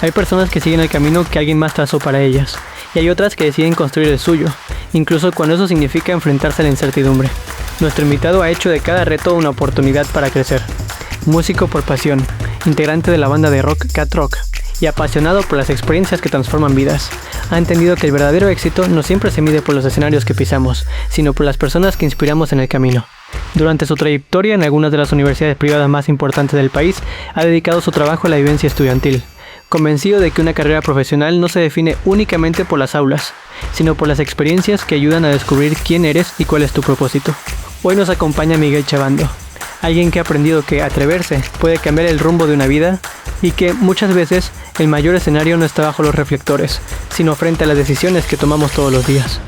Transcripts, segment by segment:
Hay personas que siguen el camino que alguien más trazó para ellas, y hay otras que deciden construir el suyo, incluso cuando eso significa enfrentarse a la incertidumbre. Nuestro invitado ha hecho de cada reto una oportunidad para crecer. Músico por pasión, integrante de la banda de rock Cat Rock, y apasionado por las experiencias que transforman vidas, ha entendido que el verdadero éxito no siempre se mide por los escenarios que pisamos, sino por las personas que inspiramos en el camino. Durante su trayectoria en algunas de las universidades privadas más importantes del país, ha dedicado su trabajo a la vivencia estudiantil, convencido de que una carrera profesional no se define únicamente por las aulas, sino por las experiencias que ayudan a descubrir quién eres y cuál es tu propósito. Hoy nos acompaña Miguel Chabando, alguien que ha aprendido que atreverse puede cambiar el rumbo de una vida y que muchas veces el mayor escenario no está bajo los reflectores, sino frente a las decisiones que tomamos todos los días.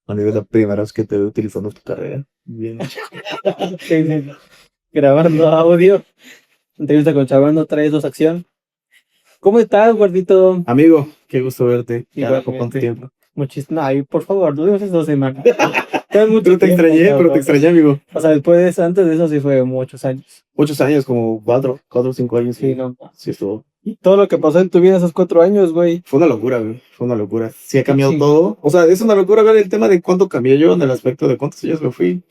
Amigo, es la primera vez que te veo utilizando tu carrera. Bien. Sí. Grabando audio. Entrevista con Chabando, traes dos acción. ¿Cómo estás, gordito? Amigo, qué gusto verte. Ya por cuánto Igualmente. tiempo. Muchísimo. Ay, por favor, no digas eso 2 semanas. Pero te extrañé, amigo. O sea, después, antes de eso sí fue muchos años. Muchos años, como 4 o 5 años. Sí, no. Sí, estuvo. Y todo lo que pasó en tu vida esos 4 años, güey. Fue una locura, güey. Fue una locura. Sí, ha cambiado Sí. todo. O sea, es una locura ver el tema de cuánto cambié yo en el aspecto de cuántos años me fui.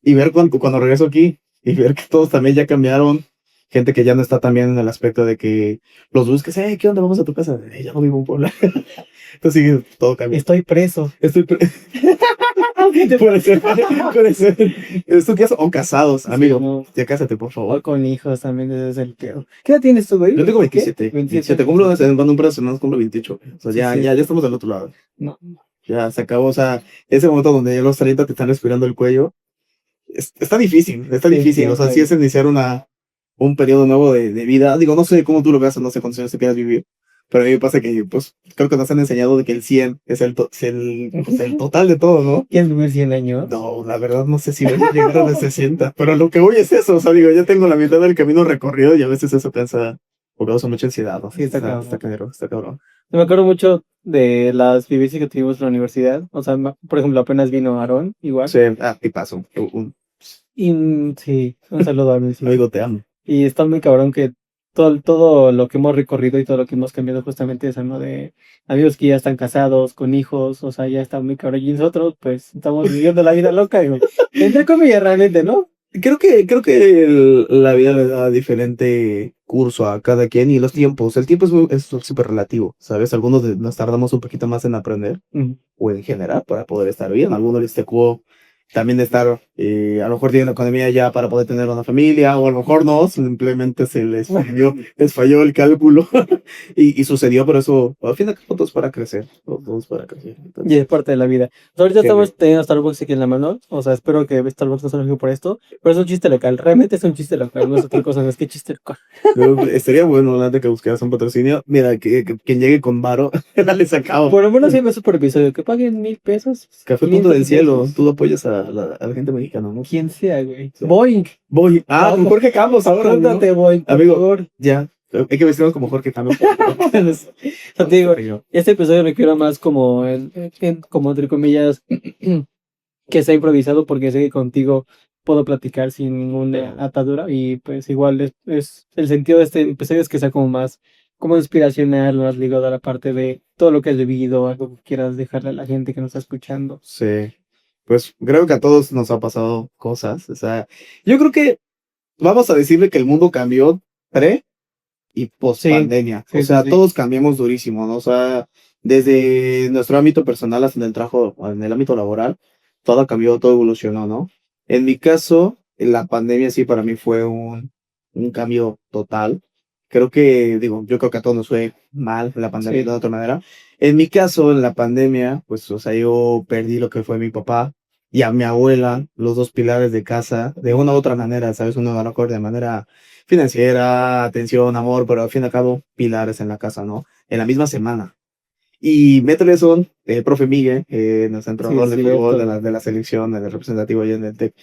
Y ver cuando regreso aquí. Y ver que todos también ya cambiaron. Gente que ya no está también en el aspecto de que los busques, ¿qué onda? Vamos a tu casa. Ya no vivo en Puebla. Entonces sí, todo cambia. Estoy preso. Puede ser. Estudiados o casados, amigo. Sí, no. Ya cásate, por O favor. con hijos también, ese es el peor. ¿Qué edad tienes tú, güey? Yo tengo ¿Qué? 27. 27. Cumplo en un par de semanas, cumplo 28. O sea, ya, Sí. ya estamos del otro lado. No. Ya se acabó. O sea, ese momento donde ya los 30 te están respirando el cuello. Está difícil, está Sí, difícil. sí, O sea, sí. sí es iniciar un periodo nuevo de vida. Digo, no sé cómo tú lo veas o no sé cuántos años te quieras vivir. Pero a mí me pasa que, pues, creo que nos han enseñado de que el 100 es el total de todo, ¿no? ¿Quieres vivir 100 años? No, la verdad no sé si voy a llegar a los 60, pero lo que voy es eso, o sea, digo, ya tengo la mitad del camino recorrido y a veces eso cansa, o causa mucha ansiedad, ¿no? Sí, está cabrón. Está cabrón. Me acuerdo mucho de las vivencias que tuvimos en la universidad. O sea, por ejemplo, apenas vino Aarón, igual. Sí, tipazo, Y sí, un saludo a Aarón. Sí. amigo, te amo. Y está muy cabrón que todo lo que hemos recorrido y todo lo que hemos cambiado justamente eso, ¿no? De amigos que ya están casados, con hijos, o sea, ya está muy cabrón. Y nosotros, pues, estamos viviendo la vida loca, digo. Entre comillas, realmente, ¿no? Creo que la vida le da diferente curso a cada quien y los tiempos, el tiempo es súper relativo, ¿sabes? Algunos nos tardamos un poquito más en aprender o en general para poder estar bien, algunos les tocó también estar, a lo mejor tienen la economía ya para poder tener una familia, o a lo mejor no, simplemente les falló el cálculo y sucedió, pero eso, al fin y al cabo, todos para crecer, todos para crecer. Entonces, Y es parte de la vida. Ahorita Qué estamos teniendo Starbucks aquí en la mano. O sea, espero que Starbucks no se enoje por esto. Pero es un chiste local. Realmente es un chiste local. No es otra cosa. No es que chiste local. estaría bueno, la neta, que buscaras un patrocinio. Mira, que quien llegue con varo, dale sacado. Por lo menos sí me super episodio. Que paguen 1,000 pesos. Café Punto del 500 Cielo, pesos. tú apoyas a la gente mexicana, ¿no? Quien sea, güey. Sí. Boeing. Voy. Con Jorge Campos ahora, ¿no? Júntate, Boeing. Por Amigo. favor. Ya, hay que vestirnos como Jorge Campos. Te digo, este episodio lo quiero más como, como entre comillas, que sea improvisado porque sé que contigo puedo platicar sin ninguna atadura y pues igual es el sentido de este episodio es que sea como más como inspiracional, más ligado a la parte de todo lo que has vivido, algo que quieras dejarle a la gente que nos está escuchando. Sí, pues creo que a todos nos ha pasado cosas, o sea, yo creo que vamos a decirle que el mundo cambió pre y post pandemia, sí, o sea, sí. todos cambiamos durísimo, ¿no? O sea, desde nuestro ámbito personal hasta en el trabajo, en el ámbito laboral, todo cambió, todo evolucionó, ¿no? En mi caso, la pandemia sí para mí fue un cambio total. Creo que, yo creo que a todos nos fue mal la pandemia de otra manera. En mi caso, en la pandemia, pues, o sea, yo perdí lo que fue mi papá y a mi abuela, los dos pilares de casa, de una u otra manera, ¿sabes? Uno a lo mejor de manera financiera, atención, amor, pero al fin y al cabo, pilares en la casa, ¿no? En la misma semana. Y métele son, el profe Miguel, nuestro entrenador de fútbol de la selección, el representativo allá en el TEC,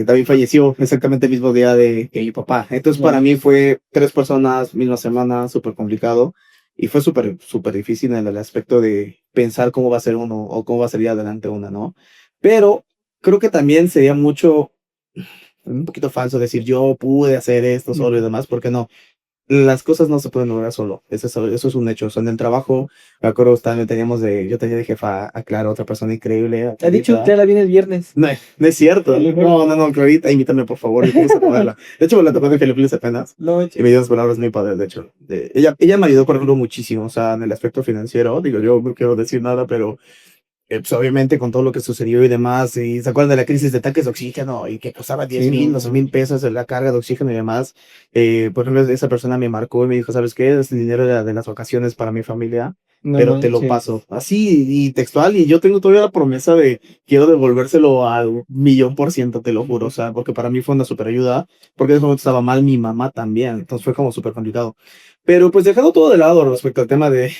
también falleció exactamente el mismo día que mi papá. Entonces, para mí fue 3 personas, misma semana, súper complicado. Y fue súper, súper difícil en el aspecto de pensar cómo va a ser uno o cómo va a salir adelante una, ¿no? Pero creo que también sería mucho un poquito falso decir yo pude hacer esto solo y demás, porque no. Las cosas no se pueden lograr solo, eso es un hecho. O sea, en el trabajo, me acuerdo, yo tenía de jefa a Clara, otra persona increíble. A Ha dicho Clarita. Clara viene el viernes. No, no es cierto. No, Clarita, invítame por favor. Y vamos a comerla. De hecho, me la topé en Filipinas apenas. No, Y me dio unas palabras muy padres, de hecho. Ella me ayudó, por ejemplo, muchísimo, o sea, en el aspecto financiero. Digo, yo no quiero decir nada, pero pues obviamente con todo lo que sucedió y demás, y se acuerdan de la crisis de tanques de oxígeno y que costaba 10,000, 12,000 pesos la carga de oxígeno y demás. Por ejemplo, esa persona me marcó y me dijo, ¿sabes qué? Es el dinero de las vacaciones para mi familia, no pero te lo manches. paso. Así y textual, y yo tengo todavía la promesa de quiero devolvérselo al 1,000,000%, te lo juro, o sea, porque para mí fue una super ayuda, porque en ese momento estaba mal mi mamá también, entonces fue como súper complicado. Pero pues dejando todo de lado respecto al tema de,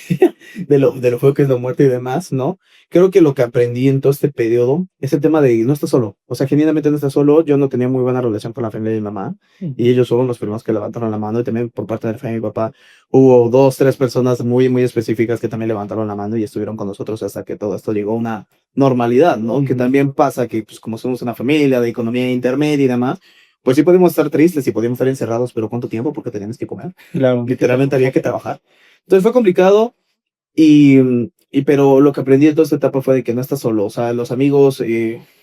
de lo feo que es la muerte y demás, ¿no? Creo que lo que aprendí en todo este periodo es el tema de no estás solo. O sea, genuinamente no estás solo. Yo no tenía muy buena relación con la familia de mi mamá y ellos fueron los primeros que levantaron la mano y también por parte de la familia de mi papá hubo dos, tres personas muy, muy específicas que también levantaron la mano y estuvieron con nosotros hasta que todo esto llegó a una normalidad, ¿no? Que también pasa que pues como somos una familia de economía intermedia y demás, pues sí podemos estar tristes y podemos estar encerrados, pero ¿cuánto tiempo? Porque teníamos que comer. Claro. Literalmente había que trabajar. Entonces fue complicado. Pero lo que aprendí de toda esta etapa fue de que no estás solo, o sea, los amigos,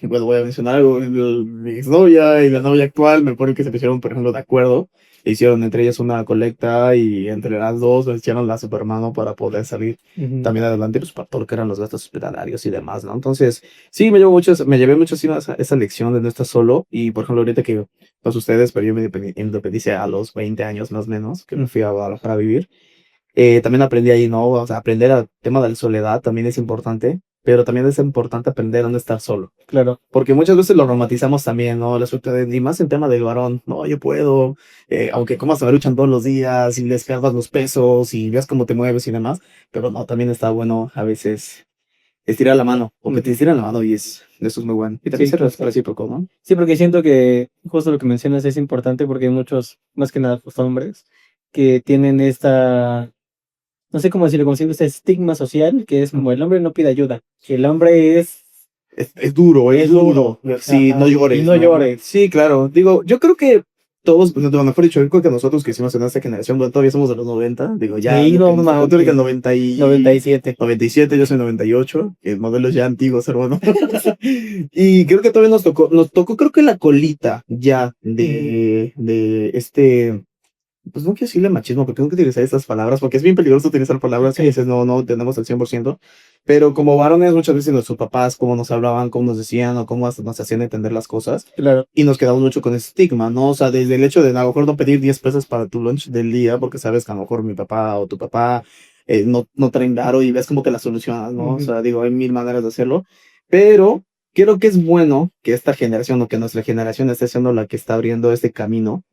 bueno, voy a mencionar algo, mi exnovia y la novia actual, me ponen que se pusieron, por ejemplo, de acuerdo, e hicieron entre ellas una colecta y entre las dos les echaron la supermano para poder salir también adelante, pues para todo lo que eran los gastos hospitalarios y demás, ¿no? Entonces, sí, me llevé mucho sí, esa lección de no estar solo, y por ejemplo, ahorita que, pues ustedes, pero yo me independicé a los 20 años más o menos, que me fui a Guadalajara a vivir. También aprendí ahí, ¿no? O sea, aprender el tema de la soledad también es importante, pero también es importante aprender a no estar solo. Claro. Porque muchas veces lo romantizamos también, ¿no? La suerte de, y más en tema del varón, no, yo puedo, aunque comas maruchan todos los días y les pierdas los pesos y veas cómo te mueves y demás, pero no, también está bueno a veces estirar la mano, o que te estiran la mano y eso es muy bueno. Y también Sí, ser recíproco, ¿no? Sí, porque siento que justo lo que mencionas es importante porque hay muchos, más que nada, pues, hombres que tienen esta, no sé cómo decirlo, como siempre, este estigma social que es como el hombre no pide ayuda, que el hombre es Es duro, es duro. Sí, Ajá, no llores. y no llores. Sí, claro. Digo, yo creo que todos, pues, mejor dicho, yo creo que nosotros que hicimos en esta generación, bueno, todavía somos de los 90. Digo, ya. Sí, no, Tú eres el 97. 97, yo soy 98. El modelo es ya antiguo, hermano. Y creo que todavía nos tocó, creo que la colita ya de este. Pues no quiero decirle machismo, porque tengo que utilizar estas palabras, porque es bien peligroso utilizar palabras que dices, no, no tenemos el 100%, pero como varones muchas veces nuestros papás, cómo nos hablaban, cómo nos decían, o cómo hasta nos hacían entender las cosas, Claro. y nos quedamos mucho con ese estigma, ¿no? O sea, desde el hecho de a lo mejor no pedir 10 pesos para tu lunch del día, porque sabes que a lo mejor mi papá o tu papá no traen varo y ves cómo te la solucionas, ¿no? O sea, digo, hay mil maneras de hacerlo, pero creo que es bueno que esta generación o que nuestra generación esté siendo la que está abriendo este camino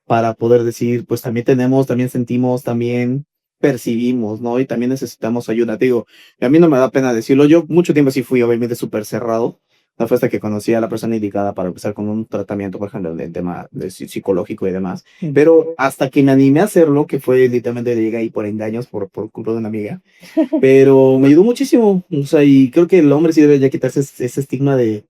para poder decir, pues también tenemos, también sentimos, también percibimos, ¿no? Y también necesitamos ayuda. Te digo, a mí no me da pena decirlo. Yo mucho tiempo sí fui obviamente súper cerrado. No fue hasta que conocí a la persona indicada para empezar con un tratamiento, por ejemplo, del tema psicológico y demás. Pero hasta que me animé a hacerlo, que fue literalmente llegué ahí por engaños, por culpa de una amiga, pero me ayudó muchísimo. O sea, y creo que el hombre sí debe ya quitarse ese estigma de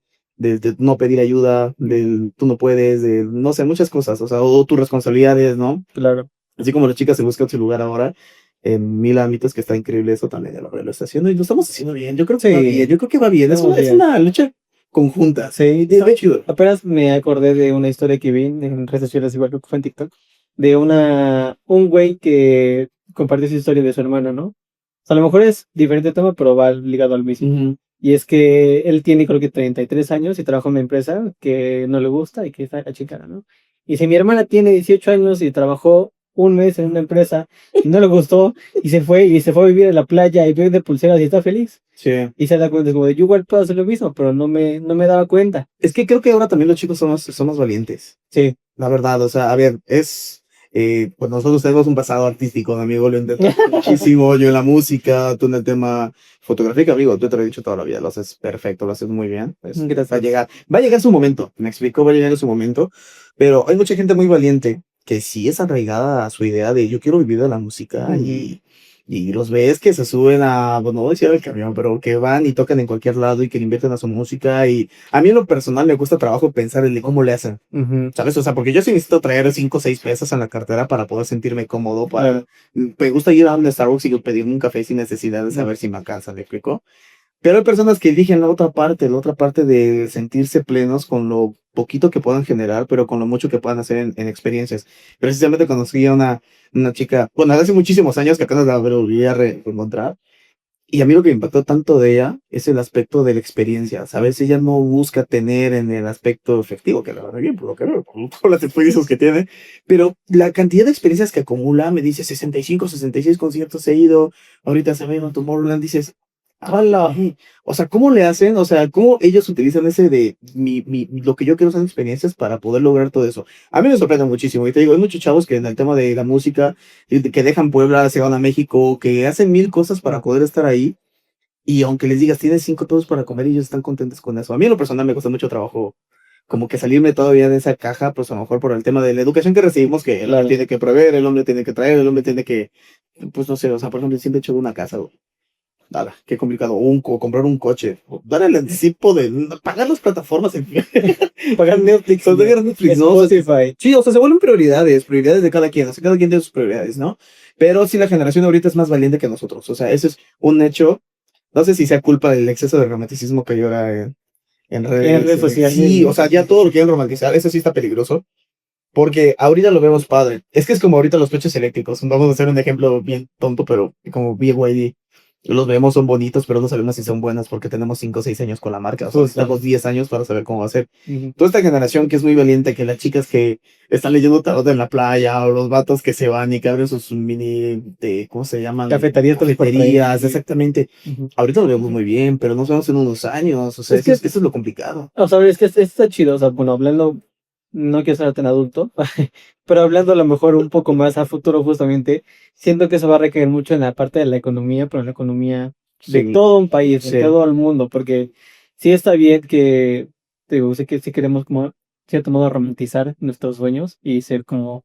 no pedir ayuda, del tú no puedes, de no sé, muchas cosas, o sea, o tus responsabilidades, ¿no? Claro. Así como las chicas se buscan su lugar ahora en mil ámbitos, que está increíble eso también, el hombre lo está haciendo y lo estamos haciendo bien. Yo creo que va bien, yo creo que va bien. Es una lucha conjunta. Sí, Está chido. apenas me acordé de una historia que vi en redes sociales, igual que fue en TikTok, de un güey que compartió su historia de su hermano, ¿no? O sea, a lo mejor es diferente tema, pero va ligado al mismo. Y es que él tiene creo que 33 años y trabaja en una empresa que no le gusta y que está a la chingada, ¿no? Y si mi hermana tiene 18 años y trabajó un mes en una empresa y no le gustó y se fue a vivir a la playa y vive de pulseras y está feliz. Sí. Y se da cuenta, es como de, yo igual puedo hacer lo mismo, pero no me daba cuenta. Es que creo que ahora también los chicos son más valientes. Sí. La verdad, o sea, a ver, pues nosotros tenemos un pasado artístico, amigo, lo intentamos muchísimo, yo en la música, tú en el tema fotográfico, amigo, tú te lo he dicho toda la vida, lo haces perfecto, lo haces muy bien. Gracias. Va a llegar su momento, me explico, va a llegar su momento, pero hay mucha gente muy valiente que sí es arraigada a su idea de yo quiero vivir de la música y los ves que se suben a, bueno, no voy a decir al camión, pero que van y tocan en cualquier lado y que le invierten a su música. Y a mí en lo personal me cuesta trabajo pensar en cómo le hacen, Ujú. ¿sabes? O sea, porque yo sí necesito traer 5 o 6 pesos en la cartera para poder sentirme cómodo. Claro. Me gusta ir a un Starbucks y pedirme un café sin necesidad de saber si me alcanza, ¿me explico? Pero hay personas que eligen la otra parte de sentirse plenos con lo poquito que puedan generar, pero con lo mucho que puedan hacer en experiencias. Precisamente conocí a una chica, bueno, hace muchísimos años que apenas la volví a reencontrar. Y a mí lo que me impactó tanto de ella es el aspecto de la experiencia, ¿sabes? Ella no busca tener en el aspecto efectivo, que la verdad bien, por lo que veo, por todas las experiencias que tiene, pero la cantidad de experiencias que acumula, me dice 65, 66 conciertos he ido, ahorita se me va a Tomorrowland, dices, ¡hala! O sea, ¿cómo le hacen? O sea, ¿cómo ellos utilizan ese de lo que yo quiero son experiencias para poder lograr todo eso? A mí me sorprende muchísimo, y te digo, hay muchos chavos que en el tema de la música, que dejan Puebla, se van a México, que hacen mil cosas para poder estar ahí. Y aunque les digas, tienes 5 pesos para comer y ellos están contentos con eso. A mí en lo personal me cuesta mucho trabajo como que salirme todavía de esa caja, pues a lo mejor por el tema de la educación que recibimos, que el hombre tiene que proveer, el hombre tiene que traer, el hombre tiene que, pues no sé, o sea, por ejemplo, siempre he hecho una casa, o nada, qué complicado, o comprar un coche, o dar el anticipo de pagar las plataformas, Pagar Netflix, o pagar Netflix, ¿no? O sea, Spotify. sí, o sea, se vuelven prioridades de cada quien, o sea, cada quien tiene sus prioridades, ¿no? Pero sí, la generación ahorita es más valiente que nosotros, o sea, eso es un hecho. No sé si sea culpa del exceso de romanticismo que hay ahora en En redes redes. sociales. Sí, o sea, ya todo lo quieren romantizar. Eso sí está peligroso. Porque ahorita lo vemos padre. Es que es como ahorita los coches eléctricos. Vamos a hacer un ejemplo bien tonto, pero como BYD. Los vemos, son bonitos, pero no sabemos si son buenas porque tenemos 5 o 6 años con la marca. O sea, Justo. necesitamos 10 años para saber cómo va a ser. Ujú. Toda esta generación que es muy valiente, que las chicas que están leyendo tarot en la playa, o los vatos que se van y que abren sus mini, ¿cómo se llaman? Cafeterías, Cafeterías, exactamente. Ujú. Ahorita lo vemos muy bien, pero nos vemos en unos años. O sea, Es que- eso es lo complicado. O sea, es que está chido, o sea, bueno, hablando, no quiero ser tan adulto, pero hablando a lo mejor un poco más a futuro justamente, siento que eso va a recaer mucho en la parte de la economía, pero en la economía de Sí, todo un país, de sí, todo el mundo, porque sí está bien que, te digo, sé que sí queremos como, de cierto modo, romantizar nuestros sueños y ser como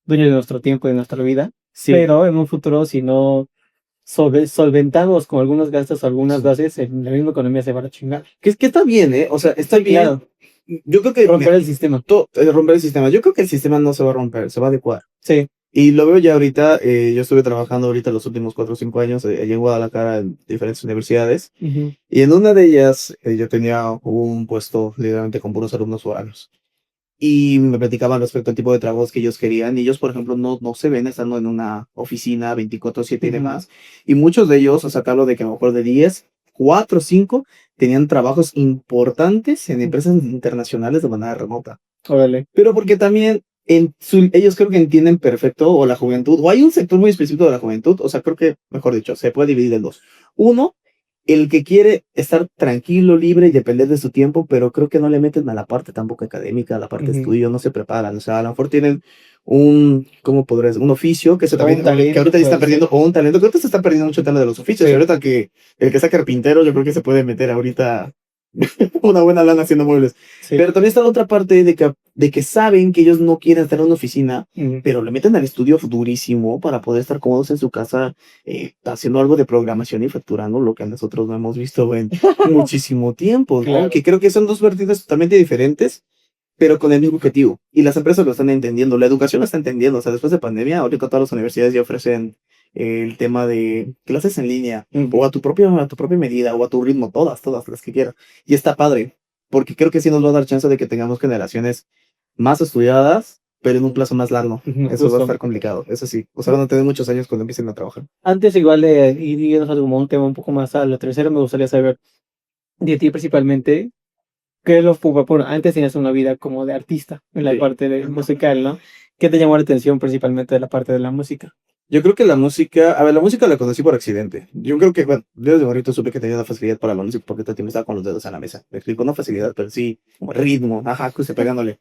dueños de nuestro tiempo y de nuestra vida, sí. pero en un futuro, si no solventamos con algunos gastos o algunas bases, en la misma economía se va a chingar. Que está bien, ¿eh? O sea, está Sí, bien. claro, Yo creo que romper el sistema. romper el sistema. Yo creo que el sistema no se va a romper, se va a adecuar. Sí. Y lo veo ya ahorita. Yo estuve trabajando ahorita los últimos 4 o 5 años allá en Guadalajara en diferentes universidades. Ujú. Y en una de ellas yo tenía un puesto literalmente con puros alumnos foráneos. Y me platicaban respecto al tipo de trabajos que ellos querían. Y ellos, por ejemplo, no se ven estando en una oficina 24/7 y Ujú. demás. Y muchos de ellos, o sea, te hablo de que a lo mejor de 10, 4 o 5 tenían trabajos importantes en empresas internacionales de manera remota. Órale. Pero porque también ellos creo que entienden perfecto, o la juventud, o hay un sector muy específico de la juventud, o sea, creo que, mejor dicho, se puede dividir en dos. Uno, el que quiere estar tranquilo, libre y depender de su tiempo, pero creo que no le meten a la parte tampoco académica, a la parte de Ujú. estudio, no se preparan. O sea, a lo mejor tienen ¿cómo podrías? Un oficio que, O un que talento, ahorita ya está puede perdiendo, ser. o un talento, que ahorita se está perdiendo mucho el tema de los oficios. Sí. Y ahorita el que está carpintero, yo creo que se puede meter ahorita una buena lana haciendo muebles. Sí. Pero también está la otra parte de que saben que ellos no quieren estar en una oficina, Ujú. pero le meten al estudio durísimo para poder estar cómodos en su casa, haciendo algo de programación y facturando lo que nosotros no hemos visto en muchísimo tiempo, ¿no? Claro. Que creo que son dos vertientes totalmente diferentes, pero con el mismo objetivo. Y las empresas lo están entendiendo, la educación lo está entendiendo. O sea, después de pandemia, ahorita todas las universidades ya ofrecen el tema de clases en línea, Ujú. o a tu propia medida, o a tu ritmo, todas las que quieras. Y está padre, porque creo que sí nos va a dar chance de que tengamos generaciones más estudiadas, pero en un plazo más largo. Ujú, Eso va a justo. estar complicado, eso sí. O sea, van a tener muchos años cuando empiecen a trabajar. Antes igual de irnos a como un tema un poco más a lo tercero, me gustaría saber de ti principalmente, ¿qué es lo bueno, antes tenías una vida como de artista en la Sí. parte de musical, ¿no? ¿Qué te llamó la atención principalmente de la parte de la música? Yo creo que la música, a ver, la música la conocí por accidente. Yo creo que, bueno, yo desde morrito supe que tenía una facilidad para la música porque todo el tiempo estaba con los dedos en la mesa. Me explico, no facilidad, pero sí, como ritmo, ajá, cruce pegándole.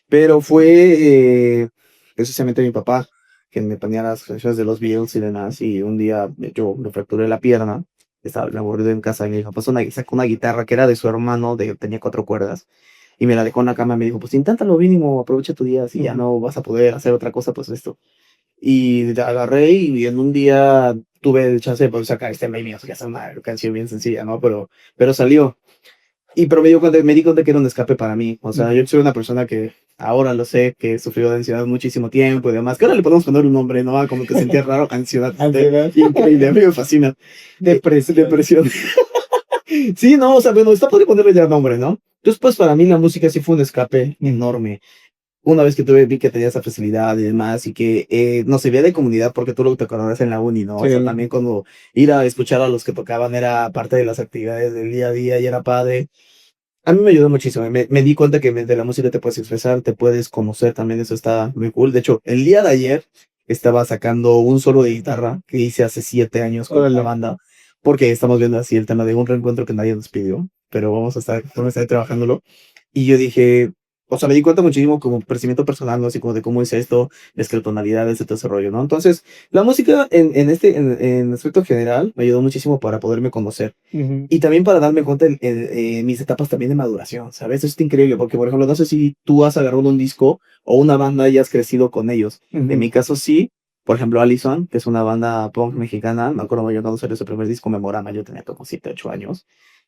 Pero fue precisamente mi papá quien me ponía las canciones de los Beatles y demás. Y un día yo me fracturé la pierna, estaba aburrido en casa y me dijo, pues sacó una guitarra que era de su hermano, tenía 4 cuerdas. Y me la dejó en la cama y me dijo, pues inténtalo mínimo, aprovecha tu día, si ya Ujú. no vas a poder hacer otra cosa, pues esto. Y agarré y en un día tuve el chance de poder sacar este meme, o sea, que es una canción bien sencilla, ¿no? Pero salió. Pero me di cuenta que era un escape para mí. O sea, yo soy una persona que ahora lo sé, que sufrió de ansiedad muchísimo tiempo y demás. Que ahora le podemos poner un nombre, ¿no? Como que sentía raro, ansiedad. Ansiedad. Increíble, a mí me fascina. Depresión. Depresión. Sí, no, o sea, bueno, está por ponerle ya nombre, ¿no? Entonces, pues para mí la música sí fue un escape enorme. Una vez que vi que tenía esa facilidad y demás, y que nos servía de comunidad, porque tú lo te acordarás en la uni, ¿no? O sea, Sí. también cuando ir a escuchar a los que tocaban era parte de las actividades del día a día y era padre. A mí me ayudó muchísimo. Me di cuenta que de la música te puedes expresar, te puedes conocer también, eso está muy cool. De hecho, el día de ayer estaba sacando un solo de guitarra que hice hace 7 años con la Órale. banda, porque estamos viendo así el tema de un reencuentro que nadie nos pidió, pero vamos a estar trabajándolo. Y yo dije, o sea, me di cuenta muchísimo como crecimiento personal, ¿no? Así como de cómo es esto, las tonalidades, todo ese rollo, ¿no? Entonces, la música en aspecto general me ayudó muchísimo para poderme conocer. Ujú. Y también para darme cuenta en mis etapas también de maduración, ¿sabes? Eso es increíble, porque por ejemplo, no sé si tú has agarrado un disco o una banda y has crecido con ellos. Ujú. En mi caso sí, por ejemplo, Allison, que es una banda punk mexicana, me acuerdo yo cuando salió su primer disco, Memorama, yo tenía como 7, 8 años,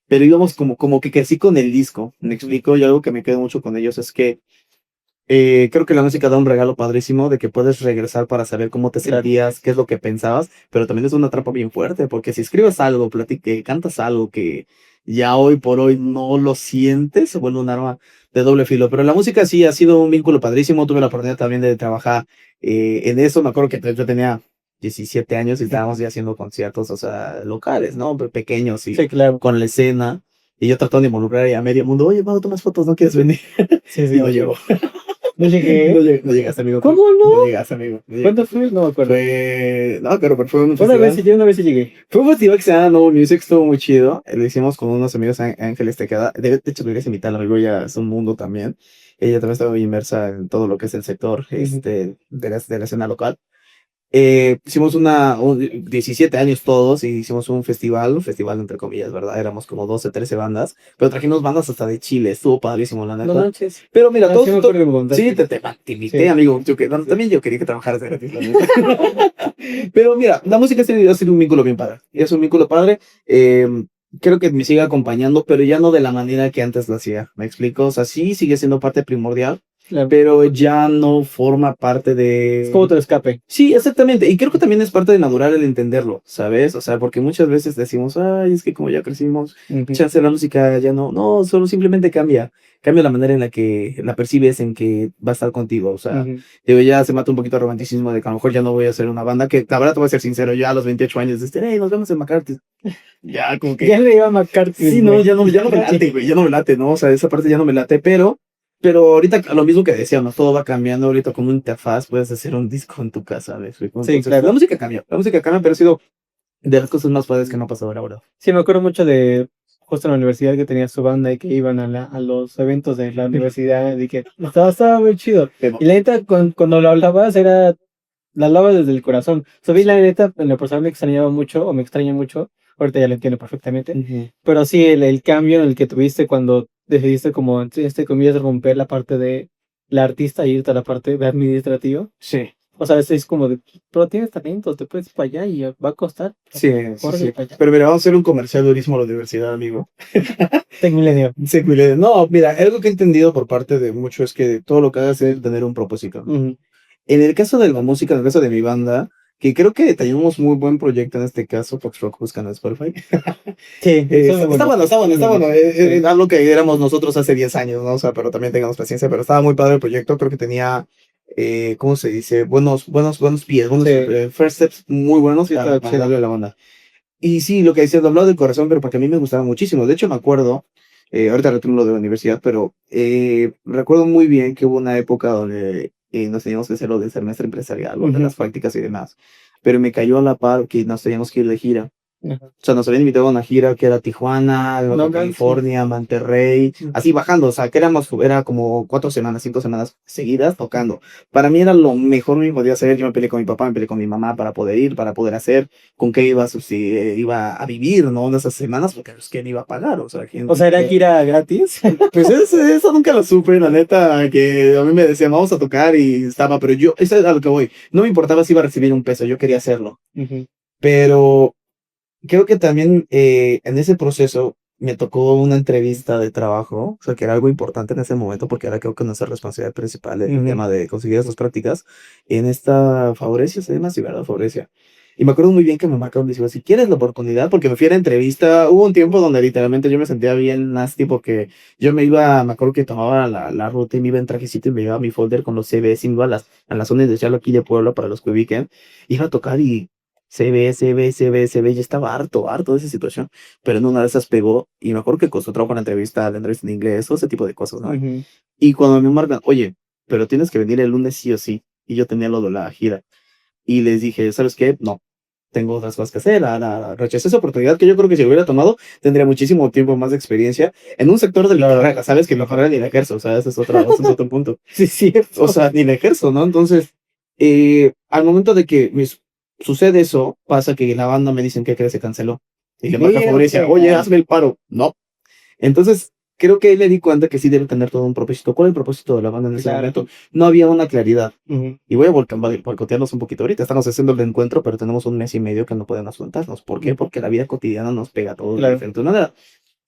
pero íbamos como que crecí con el disco, me explico, y algo que me quedó mucho con ellos es que creo que la música da un regalo padrísimo de que puedes regresar para saber cómo te sentías, qué es lo que pensabas, pero también es una trampa bien fuerte, porque si escribes algo, cantas algo que ya hoy por hoy no lo sientes, se vuelve un arma de doble filo. Pero la música sí ha sido un vínculo padrísimo, tuve la oportunidad también de trabajar en eso, me acuerdo que yo tenía 17 años y estábamos ya haciendo conciertos, o sea, locales, ¿no? Pequeños y Sí, claro. con la escena. Y yo tratando de involucrar ahí a medio mundo, oye, Pau, tomas fotos, ¿no quieres venir? Sí, sí. Y no llegó. No llegué. No llegaste, amigo. ¿Cómo no? No llegaste, amigo. No ¿Cuándo llegaste. fue? No me acuerdo. No, pero fue un Una festival. vez, sí, una vez sí llegué. Fue un festival que se llama No Music, estuvo muy chido. Lo hicimos con unos amigos, Ángeles Tejada. De hecho, deberías invitarla, amigo, ella es un mundo también. Ella también estaba muy inmersa en todo lo que es el sector de la escena local. Hicimos 17 años todos y hicimos un festival entre comillas, ¿verdad? Éramos como 12, 13 bandas, pero trajimos bandas hasta de Chile, estuvo padrísimo, la No neta. manches. Pero mira, Ah, todo, sí me todo- acuerdo que me contaste. sí, te invité, Sí. amigo. Bueno, también yo quería que trabajaras de gratis, la neta. Pero mira, la música ha sido un vínculo bien padre. Y es un vínculo padre. Creo que me sigue acompañando, pero ya no de la manera que antes lo hacía. ¿Me explico? O sea, sí sigue siendo parte primordial, Claro. pero ya no forma parte de... Es como tu escape. Sí, exactamente. Y creo que también es parte de natural el entenderlo, ¿sabes? O sea, porque muchas veces decimos, ay, es que como ya crecimos, Ujú. chance la música ya no. No, solo simplemente cambia. Cambia la manera en la que la percibes, en que va a estar contigo. O sea, Ujú. digo, ya se mata un poquito el romanticismo de que a lo mejor ya no voy a hacer una banda, que la verdad te voy a ser sincero, ya a los 28 años, hey, nos vemos en McCarthy. Ya, como que... Ya le iba a McCarthy. Sí, no, ya no me late, güey, ya no me late, ¿no? O sea, esa parte ya no me late, pero ahorita lo mismo que decíamos, todo va cambiando, ahorita con una interfaz puedes hacer un disco en tu casa, ¿ves? Sí, Entonces, claro. la música cambia, pero ha sido de las cosas más padres que no ha pasado ahora. Sí, me acuerdo mucho de justo en la universidad que tenía su banda y que iban a los eventos de la universidad y que estaba muy chido. Y la neta, cuando lo hablabas, la hablabas desde el corazón. O sea, la neta, en lo personal me extrañaba mucho o me extraña mucho. Ahorita ya lo entiendo perfectamente. Ujú. Pero sí, el cambio en el que tuviste cuando decidiste como, comillas, romper la parte de la artista y irte a la parte de administrativo. Sí, O sea, es como de, pero tienes talento, te puedes ir para allá y va a costar. sí, Órale, sí. para allá. Pero mira, vamos a hacer un comercial durísimo a la universidad, amigo. Tecmilenio. Sí, Milenio. No, mira, algo que he entendido por parte de mucho es que todo lo que hagas es tener un propósito. Ujú. En el caso de la música, en el caso de mi banda, que creo que tenemos muy buen proyecto en este caso, Fox Rock, buscan en Spotify. Sí, eso es Está bueno, está bueno, está bueno. Sí. Algo que éramos nosotros hace 10 años, ¿no? O sea, pero también tengamos paciencia, pero estaba muy padre el proyecto, creo que tenía, ¿cómo se dice? Buenos pies, buenos Sí. first steps muy buenos Sí, para está chido. darle a la banda. Y sí, lo que decías, hablado del corazón, pero porque a mí me gustaba muchísimo. De hecho, me acuerdo, ahorita retomo lo de la universidad, pero recuerdo muy bien que hubo una época donde nos teníamos que hacer lo del semestre empresarial, lo de Ujú. las prácticas y demás. Pero me cayó a la par que nos teníamos que ir de gira. Ajá. O sea, nos habían invitado a una gira que era Tijuana, luego No, California, Monterrey, así bajando, o sea, que era como 4 semanas, 5 semanas seguidas tocando. Para mí era lo mejor que podía hacer. Yo me peleé con mi papá, me peleé con mi mamá para poder ir, para poder hacer, con qué iba, si iba a vivir, ¿no? En esas semanas, porque es que iba a pagar, o sea, O sea, era gira gratis. pues eso nunca lo supe, la neta, que a mí me decían, vamos a tocar y estaba, pero yo, eso es a lo que voy. No me importaba si iba a recibir un peso, yo quería hacerlo. Ujú. Pero creo que también en ese proceso me tocó una entrevista de trabajo, o sea, que era algo importante en ese momento, porque ahora creo que nuestra responsabilidad principal es el Ujú. tema de conseguir esas prácticas en esta Favorecia, se llama así, ¿verdad? Favorecia. Y me acuerdo muy bien que me marcaron, decía, si quieres la oportunidad, porque me fui a la entrevista, hubo un tiempo donde literalmente yo me sentía bien nasty, porque yo me iba, me acuerdo que tomaba la ruta y me iba en trajecito y me llevaba mi folder con los CVs y me iba a la zona industrial aquí de Puebla para los que ubiquen, iba a tocar y se ve, yo estaba harto de esa situación, pero en una de esas pegó y me acuerdo que costó trabajo la entrevista en inglés, todo ese tipo de cosas, ¿no? Ujú. Y cuando me marcan, oye, pero tienes que venir el lunes sí o sí, y yo tenía lo de la gira, y les dije, ¿sabes qué? No, tengo otras cosas que hacer, rechacé esa oportunidad que yo creo que si lo hubiera tomado, tendría muchísimo tiempo más de experiencia en un sector de la carrera, ¿sabes? Que la carrera ni la ejerzo, o sea, ese es otro punto. Sí, es cierto. O sea, ni la ejerzo, ¿no? Entonces, al momento de que sucede eso, pasa que la banda me dicen que se canceló. Y le marca Favorecia, oye, hazme el paro. No. Entonces, creo que ahí le di cuenta que sí debe tener todo un propósito. ¿Cuál es el propósito de la banda en ese Claro. momento? No había una claridad. Ujú. Y voy a boicotearnos un poquito ahorita. Estamos haciendo el encuentro, pero tenemos un mes y medio que no podemos juntarnos. ¿Por qué? Porque la vida cotidiana nos pega a todos de Claro. diferente manera.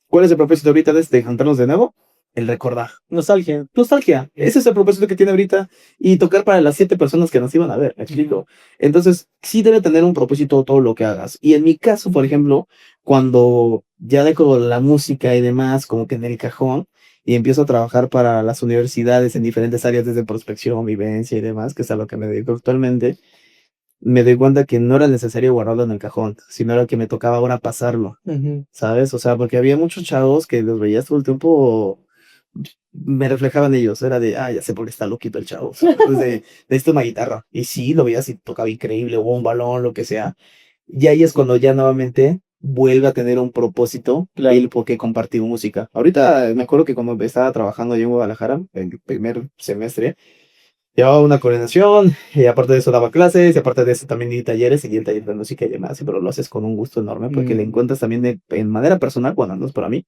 ¿Cuál es el propósito ahorita de juntarnos de nuevo? El recordar. Nostalgia. Nostalgia. Ese es el propósito que tiene ahorita. Y tocar para las 7 personas que nos iban a ver. ¿Me explico? Entonces, sí debe tener un propósito todo lo que hagas. Y en mi caso, por ejemplo, cuando ya dejo la música y demás, como que en el cajón, y empiezo a trabajar para las universidades en diferentes áreas, desde prospección, vivencia y demás, que es a lo que me dedico actualmente, me doy cuenta que no era necesario guardarlo en el cajón, sino era que me tocaba ahora pasarlo. Ujú. ¿Sabes? O sea, porque había muchos chavos que los veías todo el tiempo, me reflejaban ellos, era de, ya sé por qué está loquito el chavo, o sea, pues de esto una guitarra, y sí, lo veías y tocaba increíble, o un balón, lo que sea, y ahí es cuando ya nuevamente vuelve a tener un propósito, Claro. el por qué compartir música. Ahorita me acuerdo que cuando estaba trabajando allí en Guadalajara, en el primer semestre, llevaba una coordinación, y aparte de eso daba clases, y aparte de eso también di talleres, seguí el taller de música y demás, pero lo haces con un gusto enorme, porque le encuentras también en manera personal, bueno, no es para mí,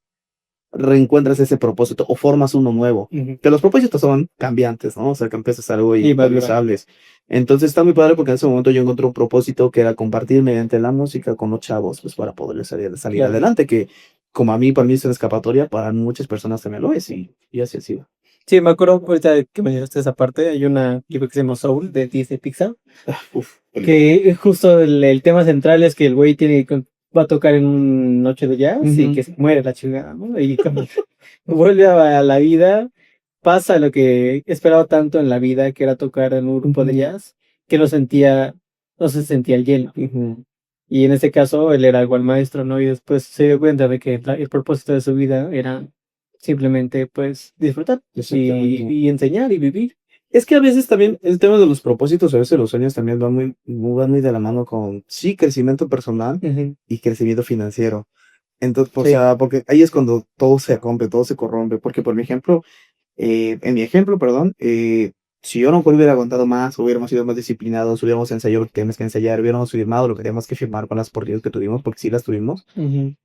reencuentras ese propósito o formas uno nuevo. Ujú. Que los propósitos son cambiantes, ¿no? O sea, que empiezas algo y Y maduran. realizables. Entonces está muy padre porque en ese momento yo encontré un propósito que era compartir mediante la música con los chavos, pues para poder salir Claro. adelante, que como a mí, para mí es una escapatoria, para muchas personas también lo es, y así ha sido. Sí, me acuerdo ahorita que me dijiste esa parte. Hay una película que se llama Soul de Disney Pixar. Uf, Que justo el tema central es que el güey va a tocar en una noche de jazz y Ujú. que se muere la chingada, ¿no? Y cuando vuelve a la vida, pasa lo que esperaba tanto en la vida, que era tocar en un grupo de Ujú. jazz, que no se sentía lleno. Ujú. Y en ese caso, él era igual maestro, ¿no? Y después se dio cuenta de que el propósito de su vida era simplemente, pues, disfrutar Exactamente. y enseñar y vivir. Es que a veces también el tema de los propósitos, a veces los sueños también van muy de la mano con, sí, crecimiento personal Ujú. y crecimiento financiero. Entonces, o Sí. sea, porque ahí es cuando todo se rompe, todo se corrompe. Porque, por mi ejemplo, en mi ejemplo, perdón, si yo no hubiera aguantado más, hubiéramos sido más disciplinados, hubiéramos ensayado lo que teníamos que ensayar, hubiéramos firmado lo que teníamos que firmar con las portillas que tuvimos, porque sí las tuvimos, Ujú.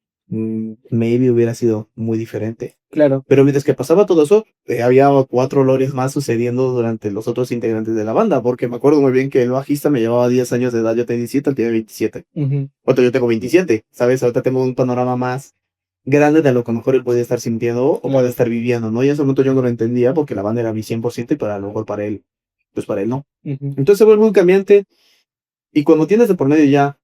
maybe hubiera sido muy diferente. Claro. Pero mientras que pasaba todo eso, había 4 lores más sucediendo durante los otros integrantes de la banda, porque me acuerdo muy bien que el bajista me llevaba 10 años de edad, yo tenía 17, él tiene 27. Ujú. Otro, yo tengo 27, ¿sabes? Ahorita tengo un panorama más grande de lo que a lo mejor él podía estar sintiendo o Claro. puede estar viviendo, ¿no? Y en ese momento yo no lo entendía porque la banda era mi 100% y para a lo mejor para él, pues para él no. Ujú. Entonces se vuelve un cambiante y cuando tienes de por medio ya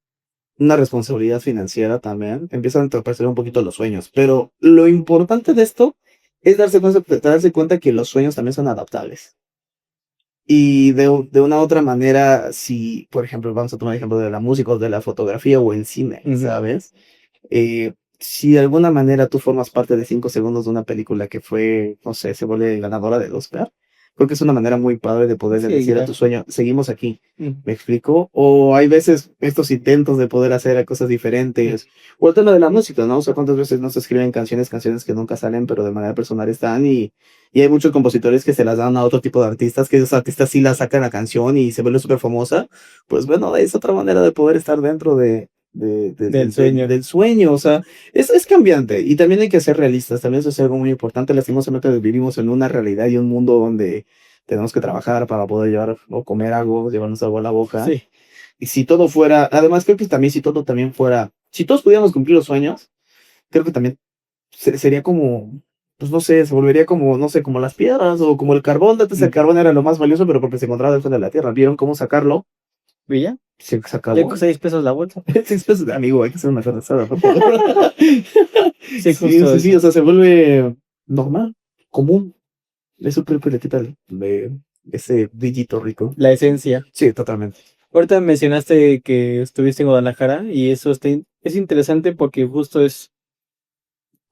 una responsabilidad financiera también, empiezan a entorpecer un poquito los sueños. Pero lo importante de esto es darse cuenta que los sueños también son adaptables. Y de una otra manera, si, por ejemplo, vamos a tomar el ejemplo de la música o de la fotografía o el cine, Ujú. ¿sabes? Si de alguna manera tú formas parte de 5 segundos de una película que fue, no sé, se vuelve ganadora del Oscar, Creo que es una manera muy padre de poder Sí, decir a claro. tu sueño, seguimos aquí. Ujú. ¿Me explico? O hay veces estos intentos de poder hacer cosas diferentes. O el tema de la música, ¿no? O sea, cuántas veces no se escriben canciones que nunca salen, pero de manera personal están y hay muchos compositores que se las dan a otro tipo de artistas, que esos artistas sí la sacan la canción y se vuelve súper famosa. Pues bueno, es otra manera de poder estar dentro Del sueño. del sueño. O sea, es cambiante y también hay que ser realistas. También eso es algo muy importante. Lastimosamente vivimos en una realidad y un mundo donde tenemos que trabajar para poder llevar o comer algo, llevarnos algo a la boca. Sí, Y si todo fuera, además creo que también si todo también fuera, si todos pudiéramos cumplir los sueños, creo que también sería como, pues no sé, se volvería como, no sé, como las piedras o como el carbón. Antes el carbón era lo más valioso, pero porque se encontraba dentro de la tierra. ¿Vieron cómo sacarlo? ¿y ya? Se Ya acabó. con 6 pesos la bolsa. 6 pesos, amigo, hay que hacer una ferrazada, por favor. Sí, Sí, justo sí, sí, eso. o sea, se vuelve normal, común. Eso creo que le quita ese brillito rico. La esencia. Sí, totalmente. Ahorita mencionaste que estuviste en Guadalajara y eso es interesante porque justo es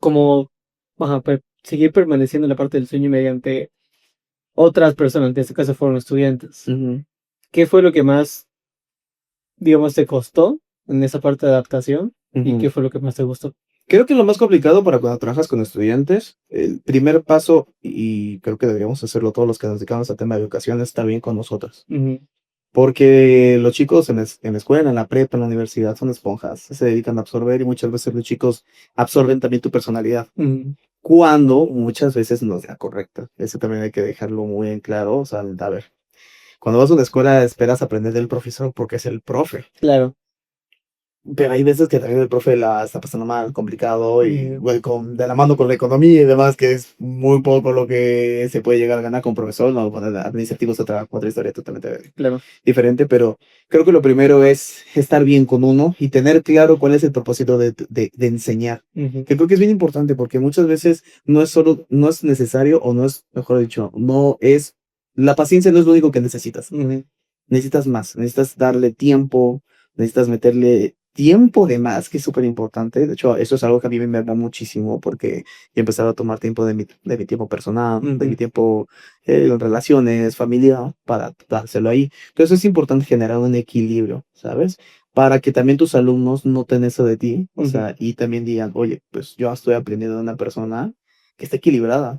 como ajá, seguir permaneciendo en la parte del sueño mediante otras personas, en este caso fueron estudiantes. Ujú, ¿Qué fue lo que más, digamos, te costó en esa parte de adaptación y ujú. qué fue lo que más te gustó? Creo que lo más complicado para cuando trabajas con estudiantes, el primer paso, y creo que deberíamos hacerlo todos los que nos dedicamos al tema de educación, es estar bien con nosotros. Ujú, Porque los chicos en la escuela, en la prepa, en la universidad, son esponjas, se dedican a absorber y muchas veces los chicos absorben también tu personalidad. ujú, Cuando muchas veces no es la correcta. Eso también hay que dejarlo muy en claro. O sea, a ver, cuando vas a una escuela esperas aprender del profesor porque es el profe. claro. Pero hay veces que también el profe la está pasando mal, complicado y Ujú, bueno, de la mano con la economía y demás, que es muy poco lo que se puede llegar a ganar con profesor, no, con el administrativo es otra historia totalmente claro. diferente, pero creo que lo primero es estar bien con uno y tener claro cuál es el propósito de enseñar. Ujú, Que creo que es bien importante porque muchas veces no es solo, no es necesario o no es, mejor dicho, no es, la paciencia no es lo único que necesitas. ujú, Necesitas más, necesitas darle tiempo, necesitas meterle tiempo de más, que es súper importante. De hecho, eso es algo que a mí me da muchísimo porque he empezado a tomar tiempo de mi tiempo personal, de mi ujú, tiempo en relaciones, familia, para dárselo ahí. Entonces es importante generar un equilibrio, ¿sabes? Para que también tus alumnos noten eso de ti, o ujú, sea, y también digan, oye, pues yo estoy aprendiendo de una persona que está equilibrada.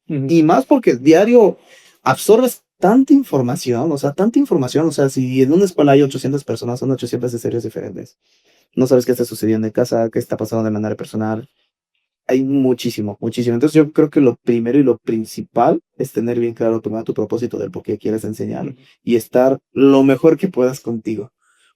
ujú, Y más porque diario absorbes tanta información, o sea, si en una escuela hay 800 personas, son 800 escenarios diferentes. No sabes qué está sucediendo en casa, qué está pasando de manera personal. Hay muchísimo, muchísimo. Entonces yo creo que lo primero y lo principal es tener bien claro tu propósito del por qué quieres enseñar ujú. y estar lo mejor que puedas contigo.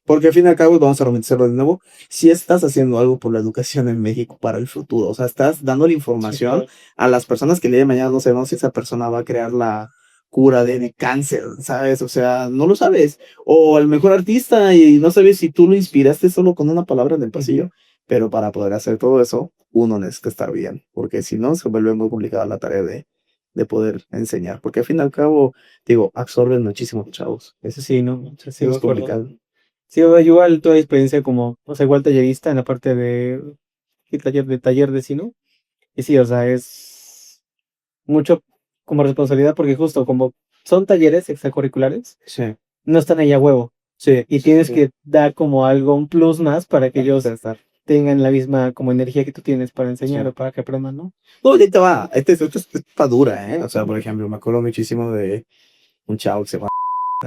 Porque al fin y al cabo, vamos a romantizarlo de nuevo, si estás haciendo algo por la educación en México para el futuro, o sea, estás dando la Sí, información claro. a las personas que el día de mañana no sabemos si esa persona va a crear la cura de cáncer, ¿sabes? O sea, no lo sabes. O el mejor artista y no sabes si tú lo inspiraste solo con una palabra en el Ujú. pasillo. Pero para poder hacer todo eso, uno necesita estar bien, porque si no, se vuelve muy complicada la tarea de poder enseñar. Porque al fin y al cabo, digo, absorben muchísimo los chavos. Sí, no, o sea, sí Eso me es acuerdo. complicado. Sí, yo igual toda experiencia como, o sea, igual tallerista en la parte de taller de cine. Y sí, o sea, es mucho como responsabilidad porque justo como son talleres extracurriculares, Sí, no están ahí a huevo. sí, Y sí, tienes sí. que dar como algo, un plus más para que ellos Estar. tengan la misma como energía que tú tienes para Sí. enseñar o para que aprendan, ¿no? No, ahí te va. Esta está dura, ¿eh? O sea, por ejemplo, me acuerdo muchísimo de un chavo que se va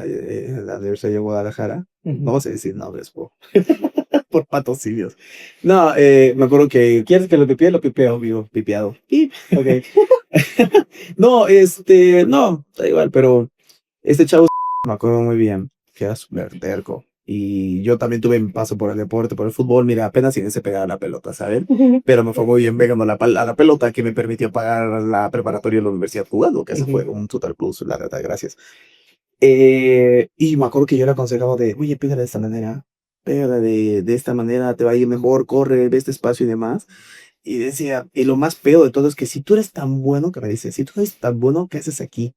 en la Universidad de Guadalajara. No Ujú. vamos a decir nombres por patrocinios. No, me acuerdo que. ¿Quieres que lo pipee? Lo pipeo. Obvio, pipiado. Pip. Ok. No, no, da igual, pero este chavo me acuerdo muy bien que era súper terco. Y yo también tuve mi paso por el deporte, por el fútbol. Mira, apenas sin ese pegar a la pelota, ¿saben? Pero me fue muy bien pegando a la pelota que me permitió pagar la preparatoria de la universidad jugando, que eso fue Ujú. un total plus, la verdad, gracias. Y me acuerdo que yo le aconsejaba de, oye, pégale de esta manera, pégale de esta manera, te va a ir mejor, corre, ve este espacio y demás. Y decía, y lo más feo de todo es que si tú eres tan bueno, que me dice, si tú eres tan bueno, ¿qué haces aquí?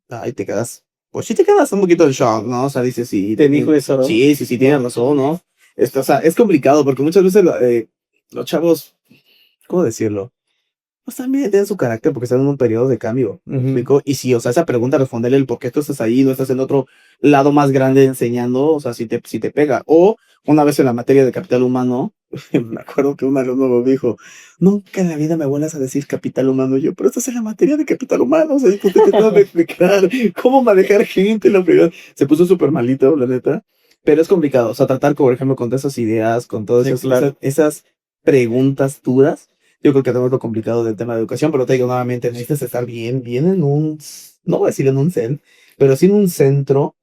Ahí te quedas, pues sí te quedas un poquito en shock, ¿no? O sea, dices, sí, ¿Te dijo eso, no? sí, sí, sí, tienes razón, ¿no? Esto, o sea, es complicado porque muchas veces los chavos, ¿cómo decirlo? pues también tienen su carácter porque están en un periodo de cambio. ¿Me Ujú. explico? Y si, o sea, esa pregunta, responderle el por qué tú estás ahí, no estás en otro lado más grande enseñando, o sea, si te pega. O una vez en la materia de capital humano, me acuerdo que un alumno me dijo, nunca en la vida me vuelvas a decir capital humano. Y yo, pero estás en la materia de capital humano, o sea, ¿por qué te tengo que explicar cómo manejar gente? La fregada. Se puso súper malito, la neta. Pero es complicado, o sea, tratar, por ejemplo, con todas esas ideas, con todas Sí, claro. esas preguntas duras. Yo creo que tenemos lo complicado del tema de educación, pero te digo nuevamente, necesitas estar bien en un, no voy a decir en un cel, pero sí en un centro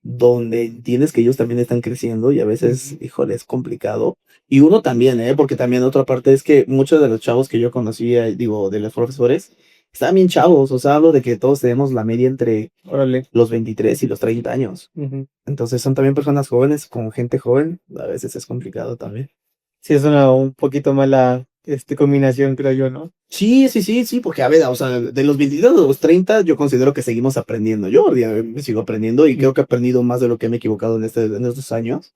donde entiendes que ellos también están creciendo y a veces, híjole, es complicado. Y uno también, ¿eh? Porque también otra parte es que muchos de los chavos que yo conocía, digo, de los profesores, estaban bien chavos, o sea, hablo de que todos tenemos la media entre Órale. los 23 y los 30 años. Ujú. Entonces son también personas jóvenes con gente joven, a veces es complicado también. Sí, es una un poquito mala combinación, creo yo, ¿no? Sí, porque a ver, o sea, de los 22 a los 30 yo considero que seguimos aprendiendo. Yo día me sigo aprendiendo y creo que he aprendido más de lo que me he equivocado en estos años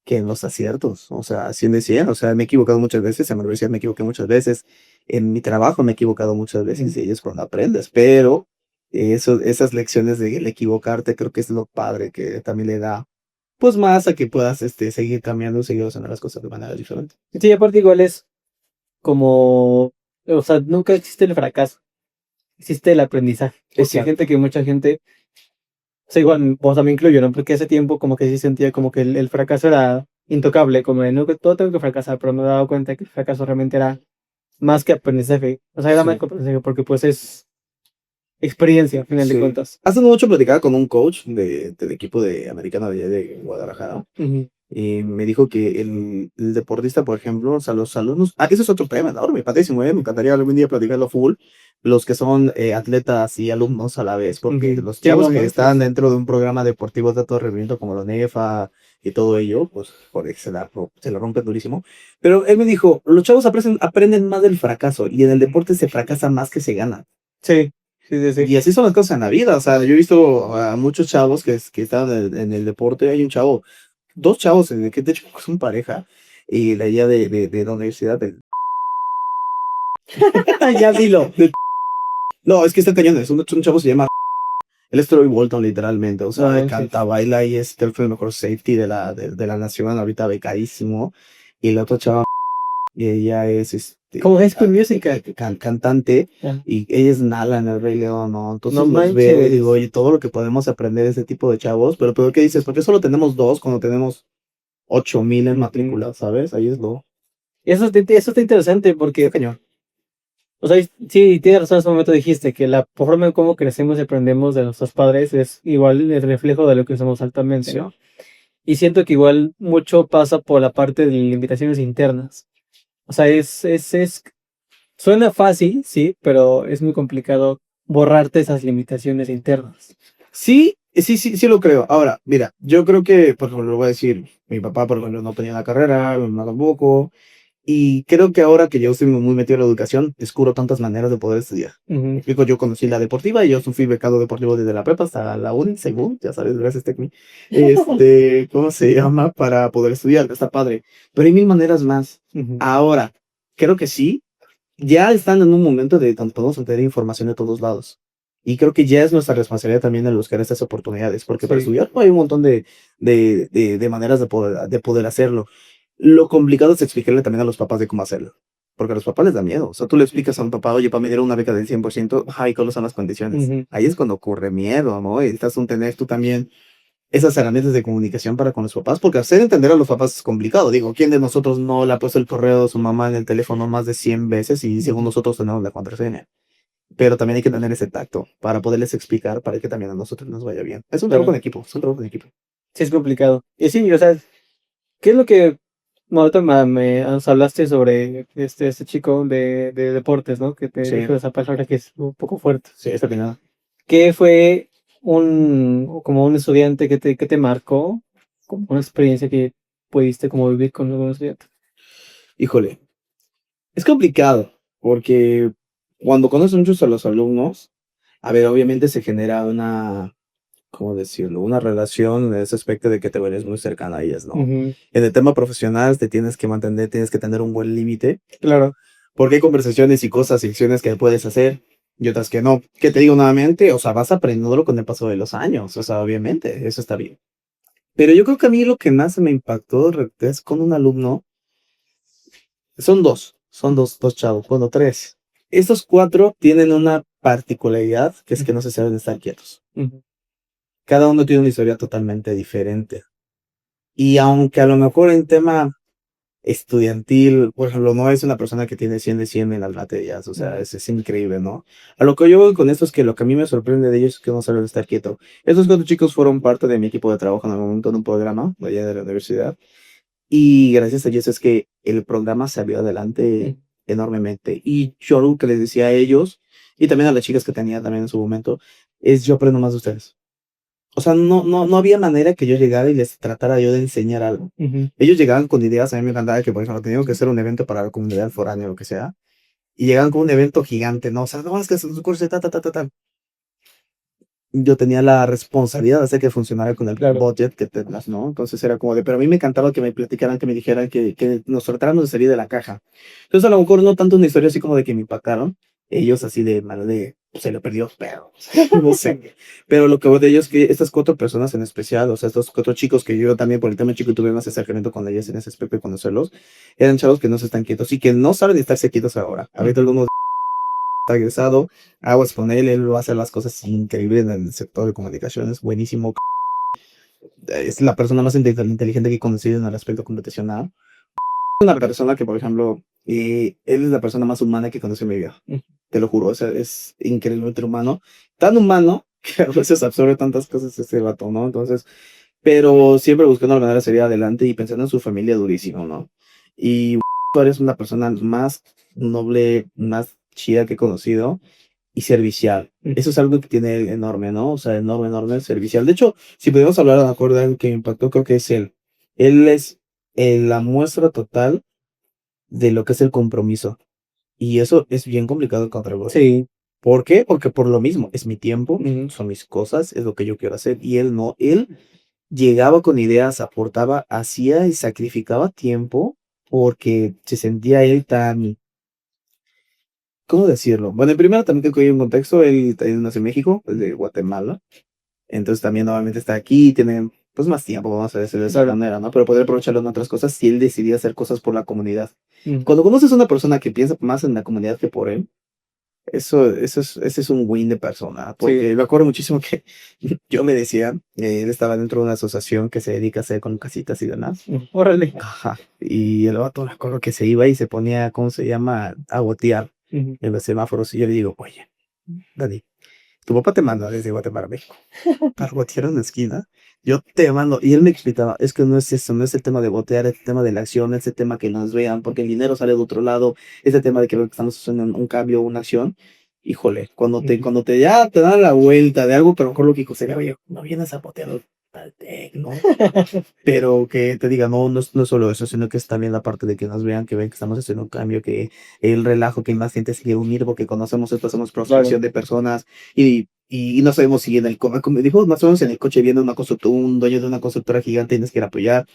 que en los aciertos. O sea, 100 de 100. O sea, me he equivocado muchas veces, en la universidad me equivoqué muchas veces, en mi trabajo me he equivocado muchas veces y ahí es cuando aprendes. Pero esas lecciones de equivocarte creo que es lo padre que también le da, pues más a que puedas seguir cambiando, seguir haciendo las cosas de manera diferente. Sí, aparte igual es como, o sea, nunca existe el fracaso, existe el aprendizaje. Porque hay Exacto. gente que mucha gente, o sea, igual, vos también incluyo, ¿no? Porque hace tiempo como que sí sentía como que el fracaso era intocable, como de, no, que todo tengo que fracasar, pero me he dado cuenta que el fracaso realmente era más que aprendizaje. O sea, era más Sí. que aprendizaje porque pues es experiencia, al final de Sí. cuentas. Hace no mucho platicaba con un coach del equipo de americano de, allá de Guadalajara Ujú. y me dijo que el deportista, por ejemplo, o sea, los alumnos, eso es otro tema, ¿no? Me padrísimo, me encantaría algún día platicarlo full, los que son atletas y alumnos a la vez, porque Ujú. los Sí, chavos no que manches. están dentro de un programa deportivo de alto rendimiento como la NEFA y todo ello, pues se la rompen durísimo. Pero él me dijo, los chavos aprenden más del fracaso y en el deporte se fracasa más que se gana. Sí, sí, sí, sí. Y así son las cosas en la vida. O sea, yo he visto a muchos chavos que están en el deporte. Hay un chavo, dos chavos que de hecho son pareja. Y la idea de la universidad. Ya dilo. No, es que está cañón. Es un chavo se llama. Él es Troy Bolton, literalmente. O No sea, manches. canta, baila y es el mejor safety de la nación. Ahorita becadísimo. Y la otra chava, y ella es Como High School Musical. cantante. Ya. Y ella es Nala en el Rey León, ¿no? No Entonces los veo y manches. digo, oye, todo lo que podemos aprender de ese tipo de chavos, pero ¿qué dices? ¿Por qué solo tenemos dos cuando tenemos 8,000 en Ujú. matrícula, ¿sabes? Ahí es lo. Eso está interesante Está porque, cañón. o sea, sí, tienes razón, en ese momento dijiste que la forma en cómo crecemos y aprendemos de nuestros padres es igual el reflejo de lo que somos actualmente, Sí. ¿no? Y siento que igual mucho pasa por la parte de limitaciones internas. O sea, suena fácil, sí, pero es muy complicado borrarte esas limitaciones internas. Sí lo creo. Ahora, mira, yo creo que, por ejemplo, lo voy a decir, mi papá, por ejemplo, no tenía la carrera, mi mamá tampoco, y creo que ahora que yo estoy muy metido en la educación, descubro tantas maneras de poder estudiar. Me Ujú. explico, yo conocí la deportiva y yo fui becado deportivo desde la prepa hasta la uni, según, ya sabes, gracias, Tecmi. ¿Cómo se llama? Para poder estudiar, está padre. Pero hay mil maneras más. Ujú. Ahora, creo que sí, ya están en un momento de donde podemos obtener información de todos lados. Y creo que ya es nuestra responsabilidad también el buscar estas oportunidades, porque para Sí. estudiar hay un montón de maneras de poder hacerlo. Lo complicado es explicarle también a los papás de cómo hacerlo, porque a los papás les da miedo. O sea, tú le explicas a un papá, oye, para mí era una beca del 100%, ay, ¿cuáles son las condiciones? Ujú. Ahí es cuando ocurre miedo, ¿no? Y necesitas tener tú también esas herramientas de comunicación para con los papás, porque hacer entender a los papás es complicado. Digo, ¿quién de nosotros no le ha puesto el correo de su mamá en el teléfono más de 100 veces y según nosotros tenemos la contraseña? Pero también hay que tener ese tacto para poderles explicar, para que también a nosotros nos vaya bien. Es un trabajo Claro. en equipo, es un trabajo en equipo. Sí, es complicado. Y sí, o sea, ¿qué es lo que bueno, ahorita nos hablaste sobre este chico de deportes, ¿no? Que te Sí, dijo esa palabra que es un poco fuerte. sí, está bien. Nada. ¿Qué fue como un estudiante que te marcó, como una experiencia que pudiste como vivir con algún estudiante? Híjole, es complicado, porque cuando conoces muchos a los alumnos, a ver, obviamente se genera una, ¿cómo decirlo? Una relación en ese aspecto de que te vuelves muy cercana a ellas, ¿no? Ujú. En el tema profesional te tienes que mantener, tienes que tener un buen límite, Claro. Porque hay conversaciones y cosas y acciones que puedes hacer y otras que no. Que te digo nuevamente, o sea, vas aprendiéndolo con el paso de los años, o sea, obviamente, eso está bien. Pero yo creo que a mí lo que más me impactó es con un alumno, son dos chavos, bueno, tres. Estos cuatro tienen una particularidad que es que no se saben estar quietos. Ujú. Cada uno tiene una historia totalmente diferente. Y aunque a lo mejor en tema estudiantil, por ejemplo, no es una persona que tiene 100 de 100 en las materias, o sea, es increíble, ¿no? A lo que yo voy con esto es que lo que a mí me sorprende de ellos es que no saben estar quieto. Estos cuatro chicos fueron parte de mi equipo de trabajo en algún momento en un programa de allá de la universidad, y gracias a ellos es que el programa salió adelante enormemente. Y yo algo que les decía a ellos, y también a las chicas que tenía también en su momento, es yo aprendo más de ustedes. O sea, no había manera que yo llegara y les tratara yo de enseñar algo. Ujú. Ellos llegaban con ideas, a mí me encantaba que, por ejemplo, teníamos que hacer un evento para la comunidad foránea o lo que sea, y llegaban con un evento gigante, ¿no? O sea, no, es que es un curso de ta. Yo tenía la responsabilidad de hacer que funcionara con el Claro. budget que tenías, ¿no? Entonces era como de, pero a mí me encantaba que me platicaran, que me dijeran que nos trataran de salir de la caja. Entonces a lo mejor no tanto una historia así como de que me impactaron, ellos así de malo de, se lo perdió, pero no sé. Pero lo que voy de ellos es que estas cuatro personas en especial, o sea, estos cuatro chicos que yo también por el tema chico tuve más acercamiento con ellos en ese aspecto y conocerlos, eran chavos que no se están quietos y que no saben estarse quietos ahora. Ahorita algunos está egresado, aguas con él va a hacer las cosas increíbles en el sector de comunicaciones, buenísimo. Es la persona más inteligente que he conocido en el aspecto computacional. Una persona que, por ejemplo, él es la persona más humana que conocí en mi vida. Te lo juro, o sea, es increíblemente humano. Tan humano que a veces absorbe tantas cosas este vato, ¿no? Entonces, pero siempre buscando la manera de salir adelante y pensando en su familia durísimo, ¿no? Y es una persona más noble, más chida que he conocido y servicial. Eso es algo que tiene enorme, ¿no? O sea, enorme, enorme servicial. De hecho, si podemos hablar de acuerdo de algo que me impactó, creo que es él. Él es la muestra total de lo que es el compromiso. Y eso es bien complicado encontrarlo. Sí. ¿Por qué? Porque por lo mismo, es mi tiempo, Ujú. son mis cosas, es lo que yo quiero hacer. Y él no, él llegaba con ideas, aportaba, hacía y sacrificaba tiempo porque se sentía él tan, ¿cómo decirlo? Bueno, en primero también tengo que ir un contexto, él nació en México, es de Guatemala, entonces también nuevamente está aquí, tiene pues más tiempo, vamos a decirlo de esa Claro. manera, ¿no? Pero poder aprovecharlo en otras cosas si él decidía hacer cosas por la comunidad. Ujú. Cuando conoces a una persona que piensa más en la comunidad que por él, ese es un win de persona, porque Sí. me acuerdo muchísimo que yo me decía, él estaba dentro de una asociación que se dedica a hacer con casitas y demás. Órale. Ajá. Y el vato me acuerdo que se iba y se ponía, ¿cómo se llama? A botear Ujú. en los semáforos. Y yo le digo, oye, Dani, tu papá te manda desde Guatemala a México para botear en la esquina. Yo te mando. Y él me explicaba, es que no es eso, no es el tema de botear, es el tema de la acción, es el tema que nos vean, porque el dinero sale de otro lado, es el tema de que estamos haciendo un cambio, una acción. Híjole, cuando te ya te dan la vuelta de algo, pero mejor lógico sería, oye, no vienes a botear tal ¿no? Pero que te diga, no es solo eso, sino que es también la parte de que nos vean, que ven que estamos haciendo un cambio, que el relajo, que más gente se quiere unir, porque conocemos esto, hacemos prospección de personas y no sabemos si en el, como dijo, más o menos en el coche viene un dueño de una constructora gigante y nos quiere apoyar.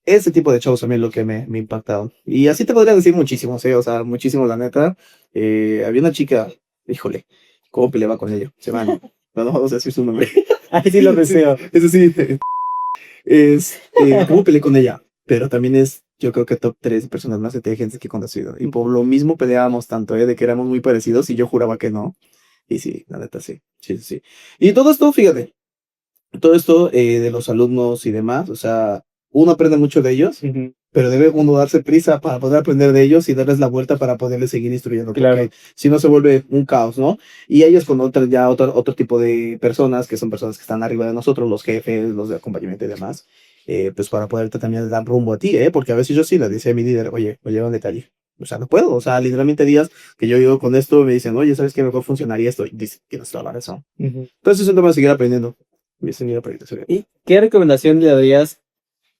Ese tipo de shows también es lo que me ha impactado. Y así te podría decir muchísimos, o sea, muchísimo, la neta. Había una chica, híjole, ¿cómo peleaba con ella? Se van, no vamos a decir su nombre. Ahí sí lo deseo. Eso sí, cómo peleé con ella, pero también es, yo creo que top 3 personas más inteligentes que he conocido. Y por lo mismo peleábamos tanto, de que éramos muy parecidos y yo juraba que no. Y sí, la neta sí, sí, sí. Y todo esto, fíjate, todo esto de los alumnos y demás, o sea, uno aprende mucho de ellos, Ujú. pero debe uno darse prisa para poder aprender de ellos y darles la vuelta para poderles seguir instruyendo, Claro. porque si no se vuelve un caos, ¿no? Y ellos con otro tipo de personas, que son personas que están arriba de nosotros, los jefes, los de acompañamiento y demás, pues para poderte también dar rumbo a ti, ¿eh? Porque a veces yo sí les decía a mi líder, oye, un detalle. O sea, no puedo, o sea, literalmente días que yo llego con esto, me dicen, oye, ¿sabes qué mejor funcionaría esto? Y dice, tienes toda la razón. Ujú. Entonces es un tema de seguir aprendiendo. Voy a seguir aprendiendo. ¿Y qué recomendación le darías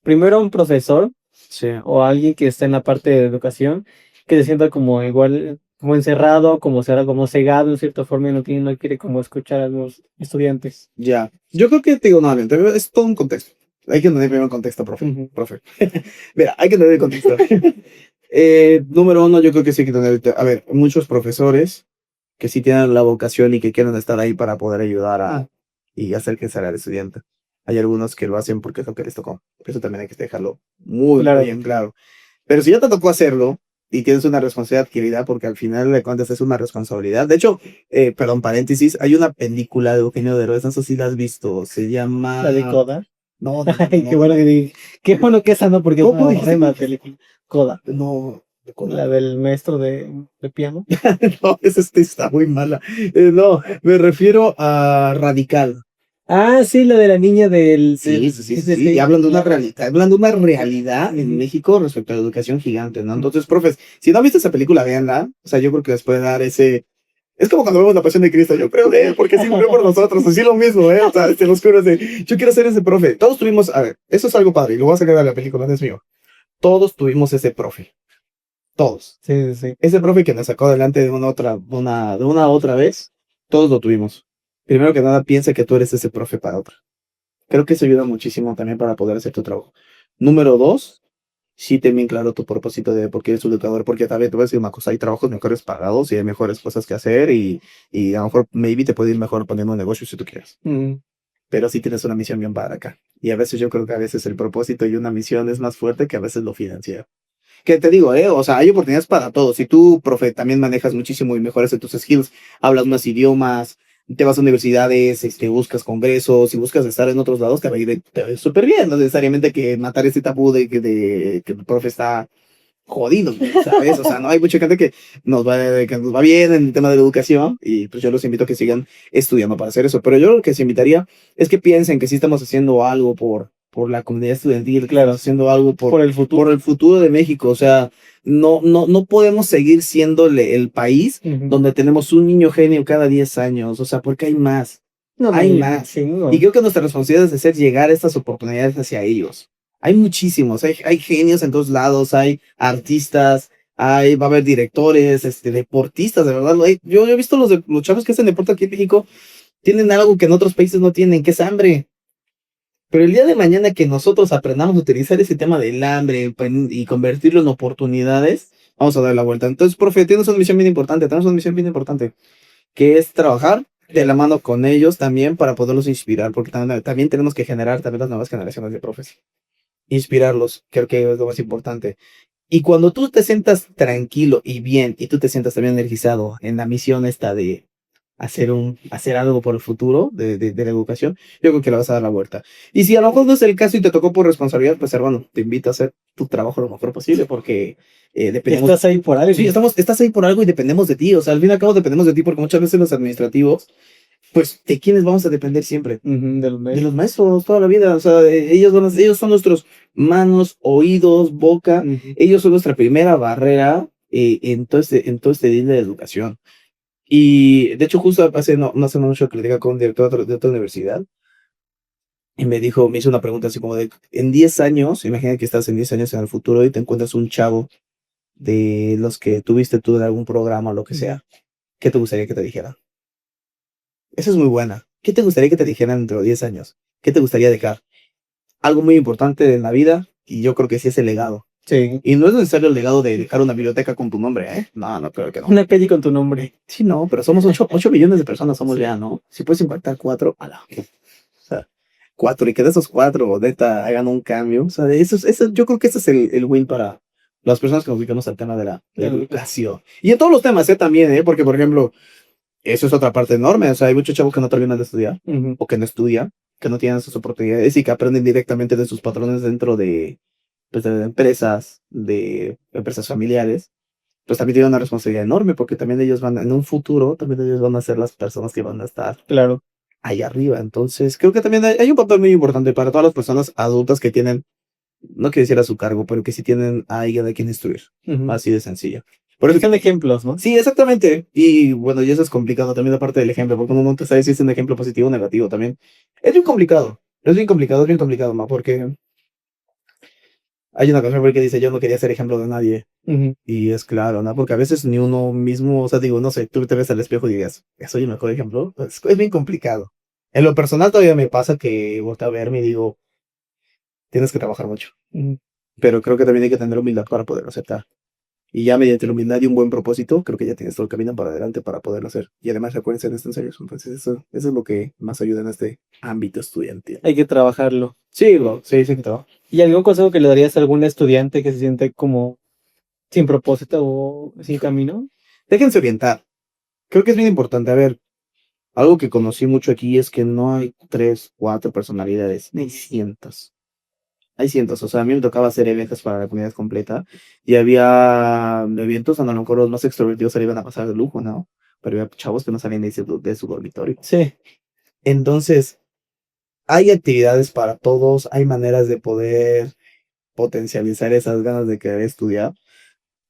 primero a un profesor Sí. o a alguien que está en la parte de educación que se sienta como igual, como encerrado, como será, como cegado en cierta forma y no quiere como escuchar a los estudiantes? Ya. Yo creo que te digo nuevamente, es todo un contexto. Hay que entender primero el contexto, profe. Ujú. Profe. Mira, hay que entender el contexto. Número uno, yo creo que sí hay que tener, a ver, muchos profesores que sí tienen la vocación y que quieren estar ahí para poder ayudar y hacer que salga el estudiante. Hay algunos que lo hacen porque es lo que les tocó. Eso también hay que dejarlo muy, Claro. muy en claro. Pero si ya te tocó hacerlo y tienes una responsabilidad adquirida, porque al final de cuentas es una responsabilidad. De hecho, perdón, paréntesis, hay una película de Eugenio Derbez, no sé si la has visto, se llama... La de Coda. No, no, Ay, no, qué bueno que qué bueno que esa no, porque es ¿Cómo una dijiste? horrenda película. Coda. no, La del maestro de piano. no, esa está muy mala. No, me refiero a Radical. Ah, sí, la de la niña Sí, sí, sí, sí, y hablan de una realidad, hablan de una realidad en México respecto a la educación gigante, ¿no? Entonces, profes, si no han visto esa película, véanla. O sea, yo creo que les puede dar ese... Es como cuando vemos La Pasión de Cristo, yo creo de él, porque sí murió por nosotros, así lo mismo, ¿eh? O sea, se los juro, yo quiero ser ese profe. Todos tuvimos, a ver, eso es algo padre, y lo voy a sacar de la película, no es mío. Todos tuvimos ese profe, todos. Sí, sí, sí. Ese profe que nos sacó adelante de una otra vez, todos lo tuvimos. Primero que nada, piensa que tú eres ese profe para otra. Creo que eso ayuda muchísimo también para poder hacer tu trabajo. Número dos, sí ten bien claro tu propósito de por qué eres educador, porque también te voy a decir una cosa, hay trabajos mejores pagados y hay mejores cosas que hacer y a lo mejor maybe te puede ir mejor poniendo un negocio si tú quieres. Pero sí tienes una misión bien para acá. Y a veces yo creo que a veces el propósito y una misión es más fuerte que a veces lo financiero. Que te digo, o sea, hay oportunidades para todos. Si tú, profe, también manejas muchísimo y mejoras en tus skills, hablas más idiomas, te vas a universidades, buscas congresos y buscas estar en otros lados, te va a ir súper bien. No necesariamente que matar ese tabú de que el profe está jodido, ¿sabes? O sea, no hay mucha gente que nos va bien en el tema de la educación y pues yo los invito a que sigan estudiando para hacer eso. Pero yo lo que les invitaría es que piensen que sí estamos haciendo algo por la comunidad estudiantil, claro, haciendo algo Por el futuro. por el futuro de México. O sea, no podemos seguir siendo el país donde tenemos un niño genio cada 10 años. O sea, porque hay más. No, Hay más. Y creo que nuestra responsabilidad es hacer llegar estas oportunidades hacia ellos. Hay muchísimos, hay genios en todos lados, hay artistas, va a haber directores, deportistas, de verdad. Yo he visto los chavos que hacen deporte aquí en México, tienen algo que en otros países no tienen, que es hambre. Pero el día de mañana que nosotros aprendamos a utilizar ese tema del hambre y convertirlo en oportunidades, vamos a dar la vuelta. Entonces, profe, tenemos una misión bien importante, que es trabajar de la mano con ellos también para poderlos inspirar, porque también tenemos que generar también las nuevas generaciones de profes. Inspirarlos, creo que es lo más importante. Y cuando tú te sientas tranquilo y bien, y tú te sientas también energizado en la misión esta de hacer algo por el futuro de la educación, yo creo que le vas a dar la vuelta. Y si a lo mejor no es el caso y te tocó por responsabilidad, pues hermano, te invito a hacer tu trabajo lo mejor posible porque dependemos. Estás ahí por algo. Sí, estás ahí por algo y dependemos de ti. O sea, al fin y al cabo dependemos de ti porque muchas veces los administrativos, pues, ¿de quiénes vamos a depender siempre? De los maestros toda la vida. O sea, ellos son nuestros manos, oídos, boca. Ellos son nuestra primera barrera en todo este día de educación. Y de hecho, justo no hace mucho que le diga con un director de otra universidad. Y me hizo una pregunta así como de, en 10 años, imagina que estás en 10 años en el futuro y te encuentras un chavo de los que tuviste tú en algún programa o lo que sea. ¿Qué te gustaría que te dijera? Esa es muy buena. ¿Qué te gustaría que te dijeran dentro de 10 años? ¿Qué te gustaría dejar? Algo muy importante en la vida y yo creo que sí es el legado. Sí. Y no es necesario el legado de dejar una biblioteca con tu nombre, ¿eh? No, creo que no. Una peli con tu nombre. Sí, no, pero somos 8 millones de personas, somos ya, ¿no? Si puedes impactar 4, ala. O sea, 4 y que de esos 4, neta, hagan un cambio. O sea, yo creo que ese es el win para las personas que nos dedicamos al tema de la educación. Y en todos los temas, también, porque, por ejemplo, eso es otra parte enorme. O sea, hay muchos chavos que no terminan de estudiar o que no estudian, que no tienen esas oportunidades y que aprenden directamente de sus patrones dentro de empresas familiares. Pues también tienen una responsabilidad enorme porque también ellos en un futuro, también ellos van a ser las personas que van a estar ahí arriba. Entonces, creo que también hay un papel muy importante para todas las personas adultas que tienen, no quiero decir a su cargo, pero que sí tienen a alguien de quien instruir. Así de sencillo. Por eso son ejemplos, ¿no? Sí, exactamente. Y bueno, y eso es complicado también la parte del ejemplo, porque uno no te sabe si es un ejemplo positivo o negativo también. Es bien complicado. Es bien complicado, ma, porque hay una canción que dice, yo no quería ser ejemplo de nadie. Y es claro, ¿no? Porque a veces ni uno mismo, o sea, digo, no sé, tú te ves al espejo y digas, ¿soy el mejor ejemplo? Es bien complicado. En lo personal todavía me pasa que volteo a verme y digo, tienes que trabajar mucho. Pero creo que también hay que tener humildad para poderlo aceptar. Y ya mediante la humildad y un buen propósito, creo que ya tienes todo el camino para adelante para poderlo hacer. Y además recuerden en este ensayo. Entonces eso es lo que más ayuda en este ámbito estudiantil. Hay que trabajarlo. Sí, sí, sí que trabajo. ¿Y algún consejo que le darías a algún estudiante que se siente como sin propósito o sin camino? Déjense orientar. Creo que es bien importante. A ver, algo que conocí mucho aquí es que no hay 3, 4 personalidades, hay cientos. Hay cientos, o sea, a mí me tocaba hacer eventos para la comunidad completa y había eventos donde a lo mejor los más extrovertidos se le iban a pasar de lujo, ¿no? Pero había chavos que no salían de su dormitorio. Sí. Entonces, hay actividades para todos, hay maneras de poder potencializar esas ganas de querer estudiar.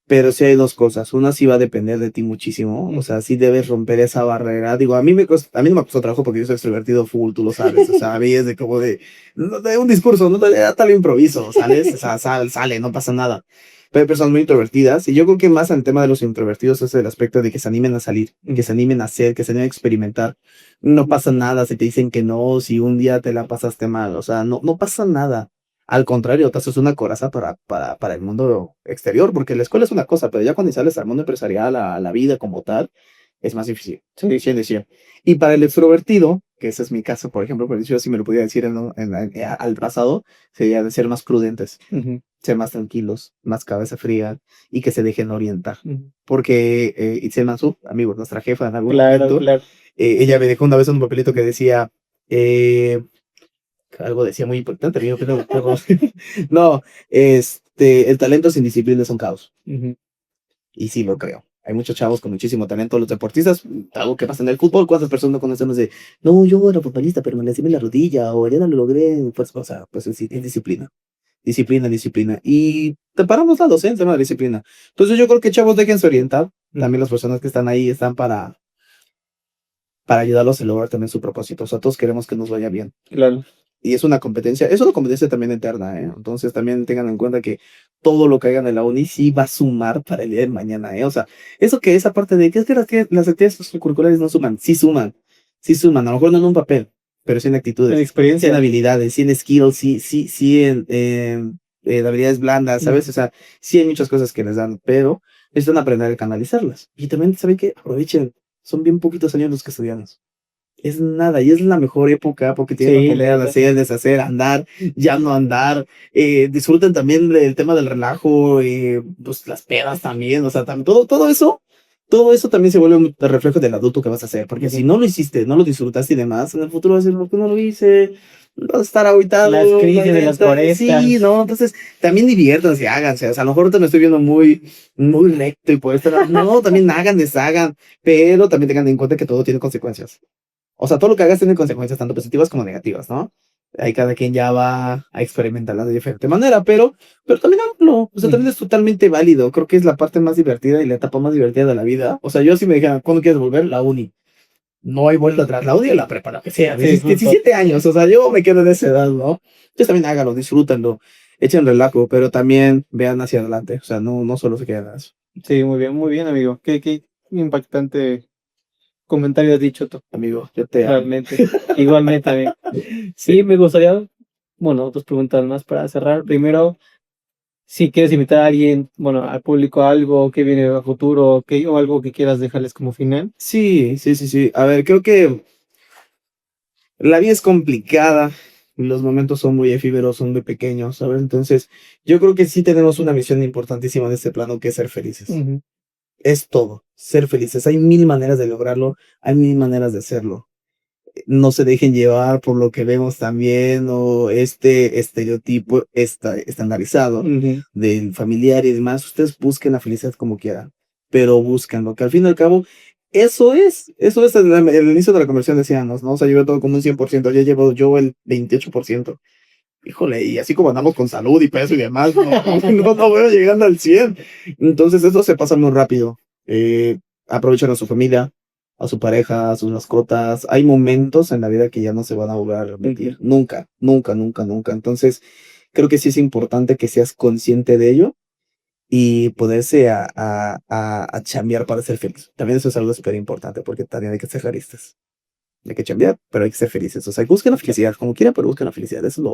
Pero sí hay dos cosas. Una sí va a depender de ti muchísimo. O sea, sí debes romper esa barrera. Digo, a mí no me costó trabajo porque yo soy extrovertido full, tú lo sabes. O sea, a mí es de como de un discurso, no tal improviso, ¿sales? O sea, sale, no pasa nada. Pero hay personas muy introvertidas. Y yo creo que más el tema de los introvertidos es el aspecto de que se animen a salir, que se animen a hacer, que se animen a experimentar. No pasa nada si te dicen que no, si un día te la pasaste mal. O sea, no pasa nada. Al contrario, te haces una coraza para el mundo exterior, porque la escuela es una cosa, pero ya cuando sales al mundo empresarial, a la vida como tal, es más difícil. Sí, sí, sí. Y para el extrovertido, que ese es mi caso, por ejemplo, pero yo sí me lo podía decir al pasado, sería de ser más prudentes, ser más tranquilos, más cabeza fría y que se dejen orientar. Porque Itzel Mansur, amigo, nuestra jefa en algún momento, ella me dejó una vez un papelito que decía... algo decía muy importante, amigo, pero no, el talento sin disciplina es un caos. Y sí, lo creo. Hay muchos chavos con muchísimo talento. Los deportistas, algo que pasa en el fútbol, ¿cuántas personas conocemos de, no, yo era futbolista, pero me lastimé la rodilla, o ya no lo logré? Pues, o sea, pues sí, es disciplina. Disciplina, disciplina. Y paramos la docencia, tema de disciplina. Entonces yo creo que chavos, déjense orientar. También las personas que están ahí están para ayudarlos a lograr también su propósito. O sea, todos queremos que nos vaya bien. Claro. Y es una competencia también interna, ¿eh? Entonces también tengan en cuenta que todo lo que hagan en la uni sí va a sumar para el día de mañana, ¿eh? O sea, eso que esa parte de que es que las actividades curriculares no suman, sí suman, sí suman, a lo mejor no en un papel, pero sí en actitudes, En experiencia. sí en habilidades, sí en skills, sí en habilidades blandas, ¿sabes? O sea, sí hay muchas cosas que les dan, pero necesitan aprender a canalizarlas. Y también, ¿saben qué? Aprovechen, son bien poquitos años los que estudiamos. Es nada, y es la mejor época porque tienen que aprender a hacer, deshacer, andar, ya no andar. Disfruten también el tema del relajo, pues las pedas también, o sea, todo eso también se vuelve un reflejo del adulto que vas a ser, porque si no lo hiciste, no lo disfrutaste y demás, en el futuro vas a decir, ¿por qué no lo hice? Vas a estar aguitado. Las crisis de las 40. Sí, no, entonces también diviértanse, háganse, o sea, a lo mejor ahorita me estoy viendo muy recto y por estar, no, también hagan, deshagan, pero también tengan en cuenta que todo tiene consecuencias. O sea, todo lo que hagas tiene consecuencias tanto positivas como negativas, ¿no? Ahí cada quien ya va a experimentarla de diferente manera, pero también hazlo. O sea, también es totalmente válido. Creo que es la parte más divertida y la etapa más divertida de la vida. O sea, yo si me dijeran, ¿cuándo quieres volver? La uni. No hay vuelta atrás. La uni o la prepa, lo que sea. 17 años. O sea, yo me quedo en esa edad, ¿no? Entonces también háganlo, disfrútenlo, echen relajo, pero también vean hacia adelante. O sea, no solo se queden en eso. Sí, muy bien, amigo. Qué impactante comentario has dicho tú. Amigo, yo te amo. Realmente. Igualmente, amigo. Sí, me gustaría, bueno, dos preguntas más para cerrar. Primero, si quieres invitar a alguien, bueno, al público a algo que viene a futuro, o algo que quieras dejarles como final. Sí. A ver, creo que la vida es complicada, los momentos son muy efímeros, son muy pequeños, ¿sabes? Entonces, yo creo que sí tenemos una misión importantísima en este plano que es ser felices. Es todo, ser felices. Hay mil maneras de lograrlo, hay mil maneras de hacerlo. No se dejen llevar por lo que vemos también o este estereotipo estandarizado del familiar y demás. Ustedes busquen la felicidad como quieran, pero búscanlo, que al fin y al cabo eso es el inicio de la conversión decíamos, ¿no? O sea, yo todo como un 100%, ya llevo yo el 28%. Híjole, y así como andamos con salud y peso y demás, no voy llegando al 100. Entonces eso se pasa muy rápido. Aprovechen a su familia, a su pareja, a sus mascotas. Hay momentos en la vida que ya no se van a volver a repetir. Nunca. Entonces, creo que sí es importante que seas consciente de ello y poderse a chambear para ser feliz. También eso es algo súper importante porque también hay que ser realistas. Hay que chambear, pero hay que ser felices. O sea, busquen la felicidad, como quieran, pero busquen la felicidad. Eso es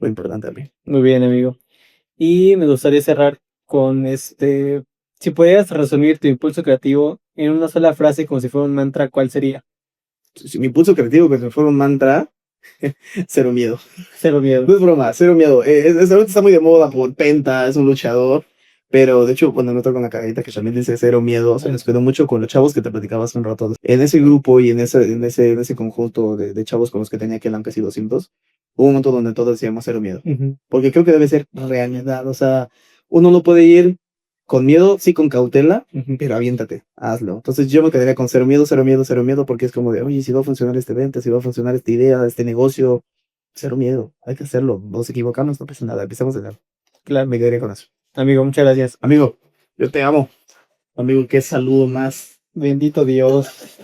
lo importante también. Muy bien, amigo. Y me gustaría cerrar con Si pudieras resumir tu impulso creativo en una sola frase como si fuera un mantra, ¿cuál sería? Si mi impulso creativo que se fuera un mantra, cero miedo. Cero miedo. No es broma, cero miedo. Ahorita está muy de moda por Penta, es un luchador. Pero de hecho, bueno, me toca una cagadita que también dice cero miedo. Se nos quedó mucho con los chavos que te platicaba hace un rato. En ese grupo y en ese conjunto de chavos con los que tenía que eran casi 200, hubo un momento donde todos decíamos cero miedo. Ujú. Porque creo que debe ser realidad. O sea, uno no puede ir con miedo, sí con cautela, Ujú. pero aviéntate, hazlo. Entonces yo me quedaría con cero miedo, cero miedo, cero miedo, porque es como de, oye, si va a funcionar este evento, si va a funcionar esta idea, este negocio, cero miedo, hay que hacerlo. Nos equivocamos, no pasa nada, empezamos de nada. Claro. Me quedaría con eso. Amigo, muchas gracias. Amigo, yo te amo. Amigo, qué saludo más. Bendito Dios.